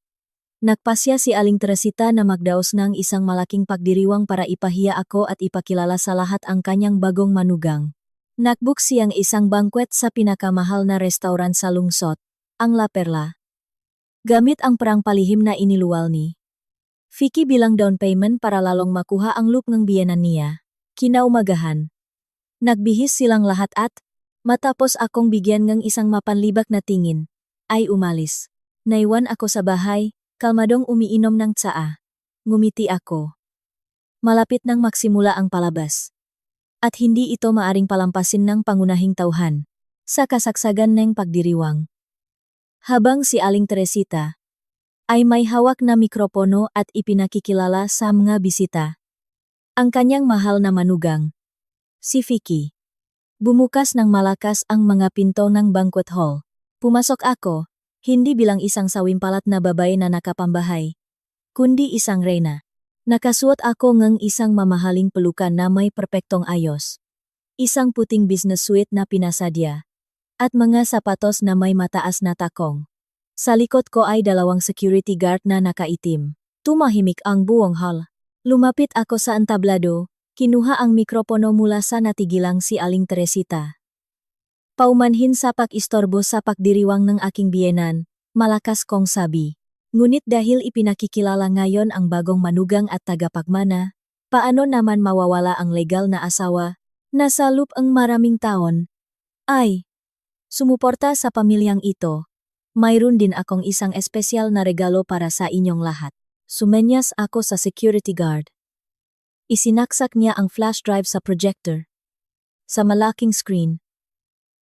nagpasya si Aling Teresita na magdaos ng isang malaking pagdiriwang para ipahiya ako at ipakilala sa lahat ang kanyang bagong manugang. Nagbook siyang isang banquet sa pinakamahal na restaurant sa lungsod, ang La Perla. Gamit ang perang palihim na iniluwal ni Vicky bilang down payment para lalong makuha ang loop ng biyenan niya. Kinaumagahan, nagbihis silang lahat at, matapos akong bigyan ng isang mapanlibak na tingin, ay umalis. Naiwan ako sa bahay, kalmadong umiinom ng tsaa. Ngumiti ako. Malapit nang magsimula ang palabas. At hindi ito maaring palampasin ng pangunahing tauhan, sa kasagsagan ng pagdiriwang. Habang si Aling Teresita ay may hawak na mikropono at ipinakikilala sa mga bisita. Ang kanyang mahal na manugang. Si Vicky. Bumukas ng malakas ang mga pinto ng banquet hall. Pumasok ako, hindi bilang isang sawimpalat na babae na nakapambahay, kundi isang reyna. Nakasuot ako ng isang mamahaling pelukan na may perpektong ayos. Isang puting business suit na pinasadya. At mga sapatos na may mataas na takong. Sa likod ko ay dalawang security guard na nakaitim. Tumahimik ang buong hall. Lumapit ako sa entablado. Kinuha ang mikropono mula sa natigilang si Aling Teresita. Paumanhin sa pag-istorbo sa pagdiriwang ng aking biyenan, malakas kong sabi. Ngunit dahil ipinakikilala ngayon ang bagong manugang at tagapagmana, paano naman mawawala ang legal na asawa, na sa loop ang maraming taon? Ay, sumuporta sa pamilyang ito. Mayroon din akong isang espesyal na regalo para sa inyong lahat. Sumenyas ako sa security guard. Isinaksak niya ang flash drive sa projector. Sa malaking screen,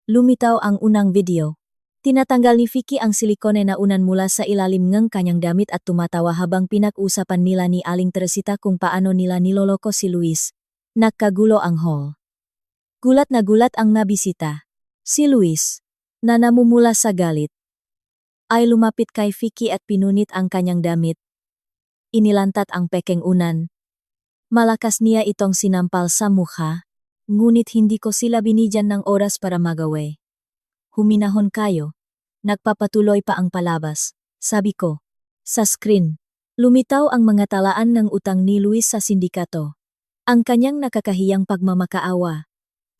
lumitaw ang unang video. Tinatanggal ni Vicky ang silikone na unan mula sa ilalim ng kanyang damit at tumatawa habang pinag-usapan nila ni Aling Teresita kung paano nila niloloko si Luis. Nagkagulo ang hall. Gulat na gulat ang nabisita. Si Luis, na namumula sa galit, ay lumapit kay Vicky at pinunit ang kanyang damit. Inilantat ang pekeng unan. Malakas niya itong sinampal sa mukha, ngunit hindi ko sila binigyan ng oras para magawa. Huminahon kayo. Nagpapatuloy pa ang palabas, sabi ko. Sa screen, lumitaw ang mga talaan ng utang ni Luis sa sindikato. Ang kanyang nakakahiyang pagmamakaawa.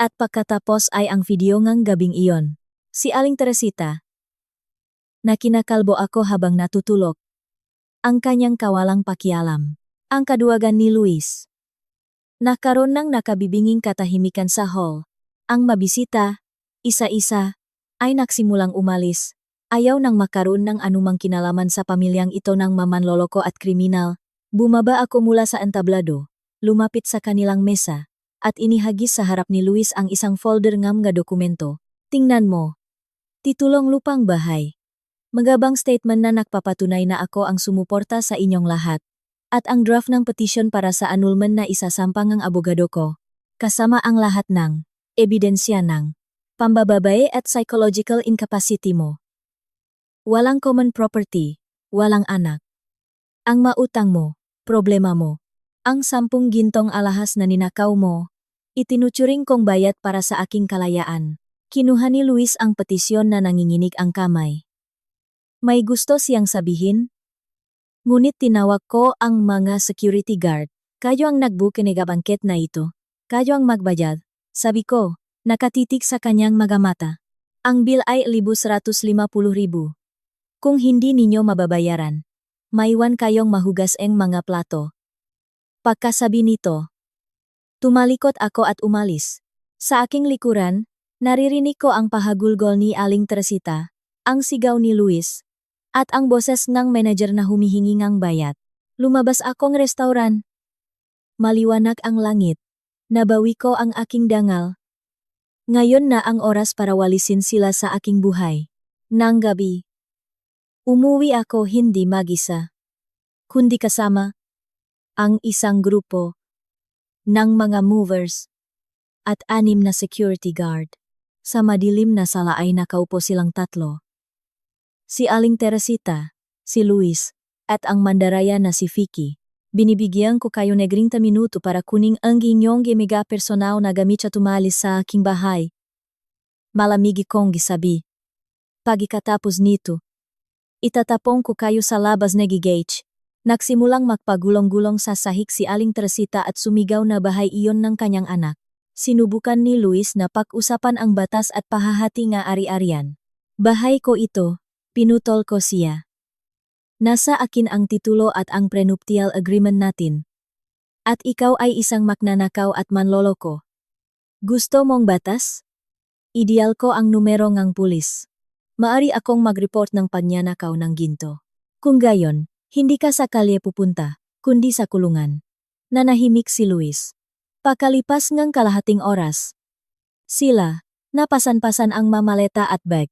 At pagkatapos ay ang video ngang gabing iyon. Si Aling Teresita. Na kinakalbo ako habang natutulog. Ang kanyang kawalang pakialam. Ang kaduwagan ni Luis. Nakaroon ng nakabibinging katahimikan sa hall. Ang mabisita, isa-isa, ay nagsimulang umalis. Ayaw nang makaroon ng anumang kinalaman sa pamilyang ito ng mamanloloko at kriminal. Bumaba ako mula sa entablado, lumapit sa kanilang mesa, at inihagis sa harap ni Luis ang isang folder ng mga dokumento. Tingnan mo. Titulong lupang bahay. Magabang statement na nagpapatunay na ako ang sumuporta sa inyong lahat. At ang draft ng petition para sa annulment na isasampang ang abogado ko, kasama ang lahat ng ebidensya ng pambababae at psychological incapacity mo. Walang common property, walang anak. Ang mautang mo, problema mo. Ang 10 gintong alahas na ninakaw mo, itinuturing kong bayad para sa aking kalayaan. Kinuha ni Luis ang petisyon na nanginginig ang kamay. May gusto siyang sabihin? Ngunit tinawag ko ang mga security guard. Kayo ang nagbukinigabangket na ito. Kayo ang magbayad. Sabi ko, nakatitig sa kanyang magamata. Ang bill ay 150,000. Kung hindi ninyo mababayaran, maiwan kayong mahugas ang mga plato. Pagkasabi nito, tumalikot ako at umalis. Sa aking likuran, naririnig ko ang pahagulgol ni Aling Teresita, ang sigaw ni Luis, at ang boses ng manager na humihingi ng bayad. Lumabas akong restauran. Maliwanag ang langit. Nabawi ko ang aking dangal. Ngayon na ang oras para walisin sila sa aking buhay. Nang gabi, umuwi ako hindi mag-isa, kundi kasama ang isang grupo ng mga movers at 6 na security guard. Sa madilim na sala ay nakaupo silang 3. Si Aling Teresita, si Luis, at ang mandaraya na si Vicky. Binibigyan ko kayo ng 30 minuto para kuning ang inyong gimiga personal na gamit at tumalis sa aking bahay. Malamig kong gisabi. Pagkatapos nito, itatapong ko kayo sa labas na gigage. Nagsimulang magpagulong-gulong sa sahig si Aling Teresita at sumigaw na bahay iyon ng kanyang anak. Sinubukan ni Luis na pag-usapan ang batas at pahahati nga ari-arian. Bahay ko ito. Pinutol ko siya. Nasa akin ang titulo at ang prenuptial agreement natin. At ikaw ay isang magnanakaw at manloloko. Gusto mong batas? Ideal ko ang numero ng pulis. Maari akong mag-report ng pagnanakaw ng ginto. Kung gayon, hindi ka sa kalye pupunta, kundi sa kulungan. Nanahimik si Luis. Pakalipas ng kalahating oras, sila, napasan-pasan ang mamaleta at bag.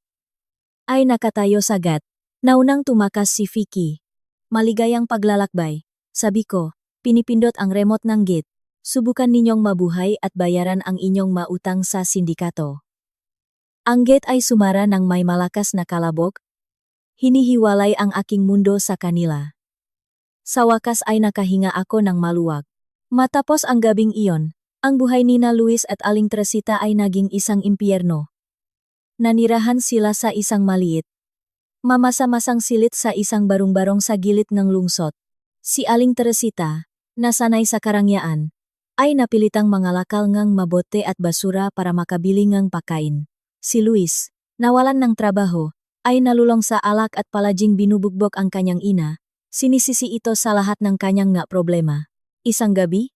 Ay nakatayo sagad. Naunang tumakas si Vicky. Maligayang paglalakbay, sabi ko, pinipindot ang remote ng gate. subukan ninyong mabuhay at bayaran ang inyong mautang sa sindikato. Anggit ay sumara ng may malakas na kalabok, hinihiwalay ang aking mundo sa kanila. Sa wakas ay nakahinga ako ng maluwag. Matapos ang gabing iyon, ang buhay nina Luis at Aling Teresita ay naging isang impyerno. Nanirahan sila sa isang maliit, mamasa-masang silid sa isang barong-barong sa gilid ng lungsod. Si Aling Teresita, na sanay sa karangyaan, ay napilitang mangalakal ngang mabote at basura para makabili ngang pakain. Si Luis, nawalan ng trabaho, ay nalulong sa alak at palaging binubugbog ang kanyang ina, sinisisi ito sa lahat ng kanyang nga problema. Isang gabi,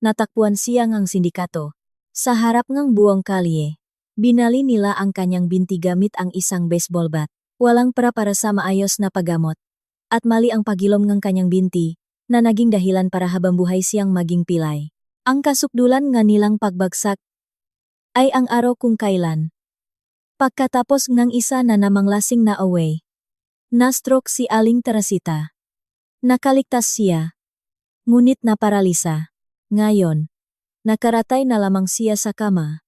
natakpuan siya ngang sindikato. Sa harap ngang buong kalye, binali nila ang kanyang binti gamit ang isang baseball bat. Walang para sa maayos na paggamot. At mali ang pagilom ng kanyang binti, na naging dahilan para habang buhay siyang maging pilay. Ang kasukdulan nga nilang pagbagsak ay ang araw kung kailan. Pagkatapos ng isa na namang lasing na away, na-stroke si Aling Teresita. Nakaligtas siya, ngunit naparalisa. Ngayon, nakaratay na lamang siya sa kama,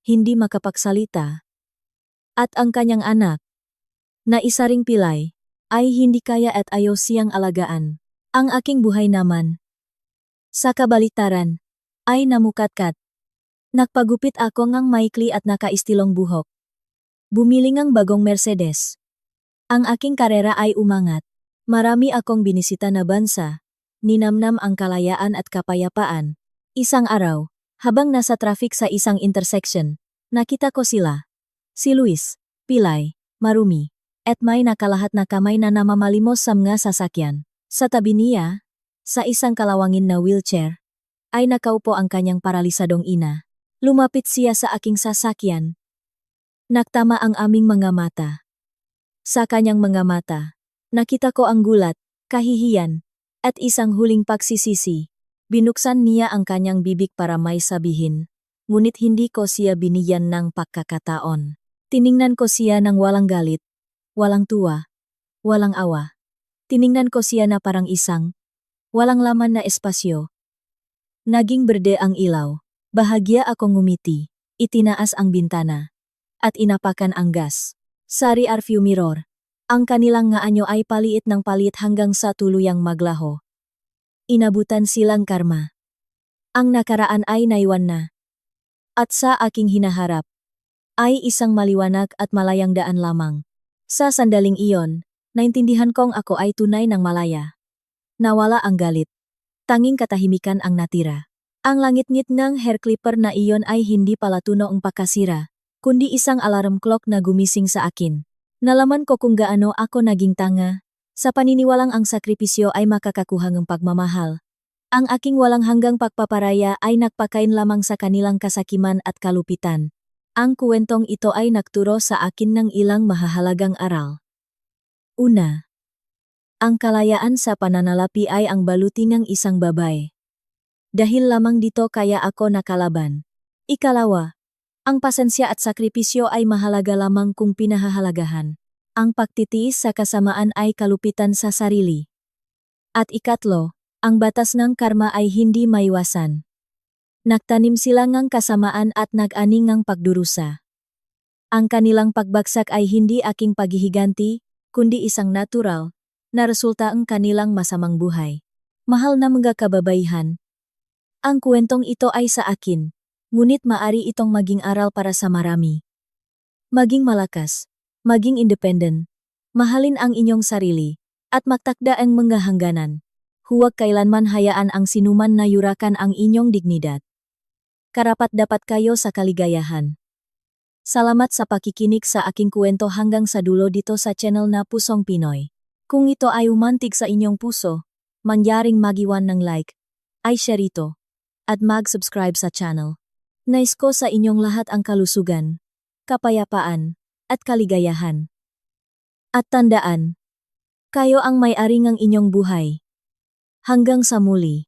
hindi makapagsalita. At ang kanyang anak, na isa ring pilay, ay hindi kaya at ayaw siyang alagaan. Ang aking buhay naman, sa kabaliktaran, ay namukatkat. Nagpagupit ako ngang maikli at nakaistilong buhok. Bumili ngang bagong Mercedes. Ang aking karera ay umangat. Marami akong binisita na bansa. Ninamnam ang kalayaan at kapayapaan. Isang araw, habang nasa traffic sa isang intersection, nakita ko sila. Si Luis, pilay, marumi, at may nakalahat na kamay na namamalimos sa mga sasakyan. Sa tabi niya, sa isang kalawangin na wheelchair, ay nakaupo ang kanyang paralisadong ina. Lumapit siya sa aking sasakyan. Naktama ang aming mga mata. Sa kanyang mga mata, nakita ko ang gulat, kahihiyan, at isang huling pagsisisi. Binuksan niya ang kanyang bibig para may sabihin, ngunit hindi ko siya binigyan ng pagkakataon. Tiningnan ko siya ng walang galit, walang tuwa, walang awa. Tiningnan ko siya na parang isang, walang laman na espasyo. Naging berde ang ilaw. Bahagya akong ngumiti. Itinaas ang bintana. At inapakan ang gas. Sa rearview mirror, ang kanilang nga anyo ay paliit ng paliit hanggang sa tuluyang maglaho. Inabutan silang karma. Ang nakaraan ay naiwan na. At sa aking hinaharap, ay isang maliwanag at malayang daan lamang. Sa sandaling iyon, naintindihan kong ako ay tunay ng malaya. Nawala ang galit. Tanging katahimikan ang natira. Ang langit-ngit ng hair clipper na iyon ay hindi pala tuno ang pakasira, kundi isang alarm clock na gumising sa akin. Nalaman ko kung gaano ako naging tanga, sa paniniwalang ang sakripisyo ay makakakuha ng pagmamahal. Ang aking walang hanggang pagpaparaya ay nagpakain lamang sa kanilang kasakiman at kalupitan. Ang kuwentong ito ay nagturo sa akin ng ilang mahahalagang aral. Una, ang kalayaan sa pananalapi ay ang baluti ng isang babae. Dahil lamang dito kaya ako nakalaban. Ikalawa, ang pasensya at sakripisyo ay mahalaga lamang kung pinahahalagahan. Ang pagtitiis sa kasamaan ay kalupitan sa sarili. At ikatlo, ang batas ng karma ay hindi maiwasan. Nagtanim sila ng kasamaan at nag-ani ng pagdurusa. Ang kanilang pagbagsak ay hindi aking paghihiganti, kundi isang natural, na resulta ang kanilang masamang buhay. Mahal na mga kababaihan, ang kwentong ito ay sa akin, ngunit maari itong maging aral para sa marami. Maging malakas, maging independent, mahalin ang inyong sarili, at magtakda ang mga hangganan. Huwag kailanman hayaan ang sinuman na yurakan ang inyong dignidad. Karapat-dapat kayo sa kaligayahan. Salamat sa pakikinig sa aking kwento hanggang sa dulo dito sa channel na Pusong Pinoy. Kung ito ay umantig sa inyong puso, mangyaring magiwan ng like, ay share ito, at mag-subscribe sa channel. Nais ko sa inyong lahat ang kalusugan, kapayapaan, at kaligayahan. At tandaan, kayo ang may-ari ng inyong buhay. Hanggang sa muli.